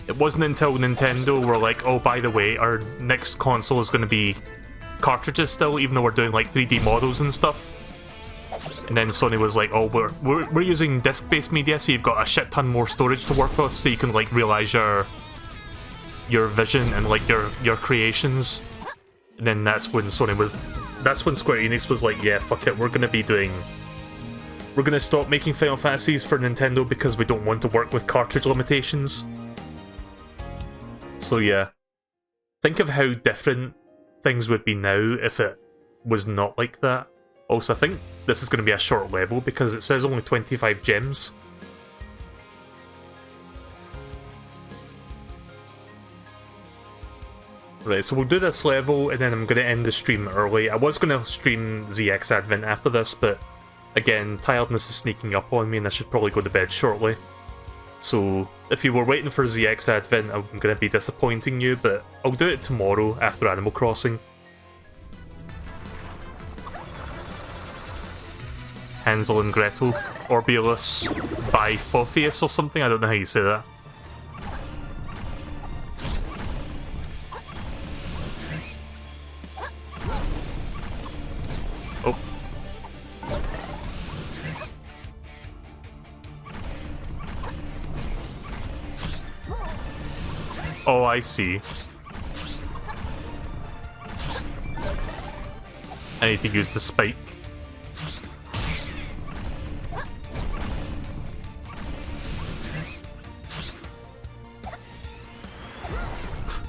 It wasn't until Nintendo were like, oh, by the way, our next console is going to be cartridges still, even though we're doing like 3D models and stuff. And then Sony was like, oh, we're using disc-based media, so you've got a shit ton more storage to work with, so you can like realize your vision and like your creations. And then that's when Square Enix was like, yeah, fuck it, we're gonna stop making Final Fantasies for Nintendo because we don't want to work with cartridge limitations. So yeah, think of how different things would be now if it was not like that. Also, I think this is going to be a short level because it says only 25 gems. Right, so we'll do this level and then I'm going to end the stream early. I was going to stream ZX Advent after this, but again, tiredness is sneaking up on me and I should probably go to bed shortly. So, if you were waiting for ZX Advent, I'm going to be disappointing you, but I'll do it tomorrow after Animal Crossing. Hansel and Gretel, Orbulus Bifophius or something, I don't know how you say that. Oh. Oh, I see. I need to use the spike.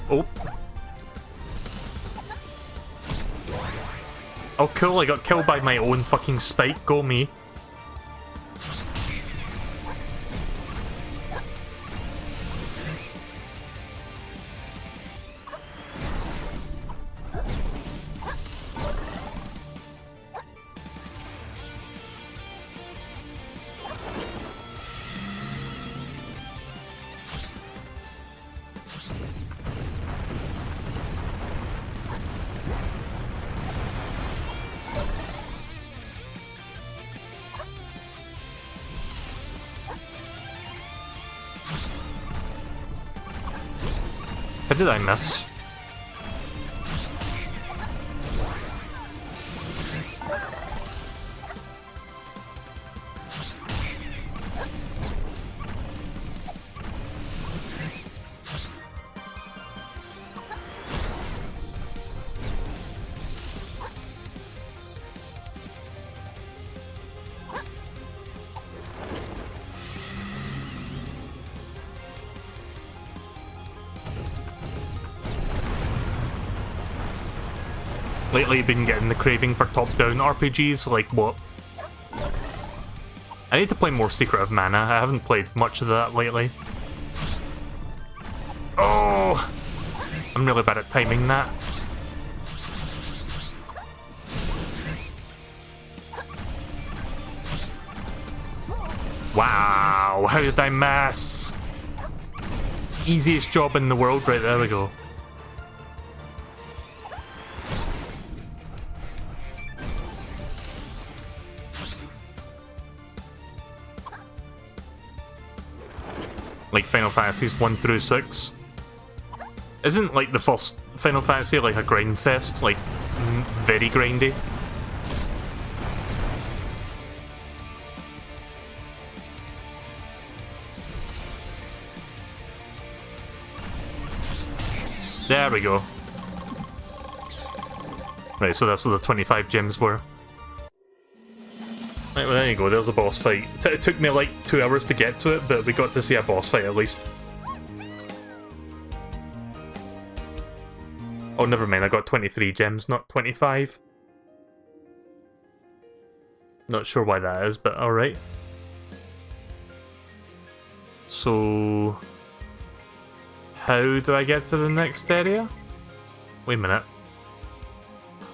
Oh, Oh cool, I got killed by my own fucking spike, go me. How did I miss? Lately been getting the craving for top-down RPGs, like what? I need to play more Secret of Mana, I haven't played much of that lately. Oh! I'm really bad at timing that. Wow, how did I miss? Easiest job in the world, right, there we go. Like Final Fantasies 1 through 6. Isn't like the first Final Fantasy like a grind fest? Like, very grindy? There we go. Right, so that's what the 25 gems were. Right, well there you go, there's a boss fight. It took me like 2 hours to get to it, but we got to see a boss fight at least. Oh, never mind, I got 23 gems, not 25. Not sure why that is, but alright. So... how do I get to the next area? Wait a minute.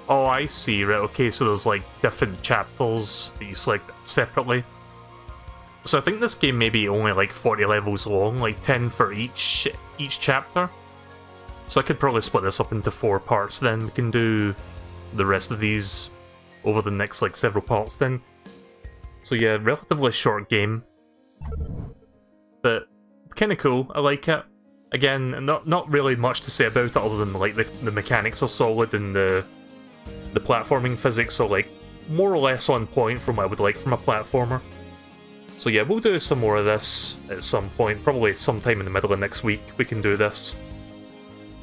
Oh, I see, right, okay, so there's like different chapters that you select separately. So I think this game may be only like 40 levels long, like 10 for each chapter. So I could probably split this up into 4 parts then. We can do the rest of these over the next like several parts then. So yeah, relatively short game. But kind of cool, I like it. Again, not really much to say about it other than like the mechanics are solid and the platforming physics are like more or less on point from what I would like from a platformer. So yeah, we'll do some more of this at some point, probably sometime in the middle of next week we can do this.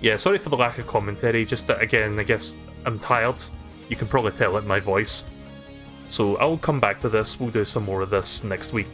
Yeah, sorry for the lack of commentary, just that again, I guess I'm tired. You can probably tell it in my voice. So I'll come back to this, we'll do some more of this next week.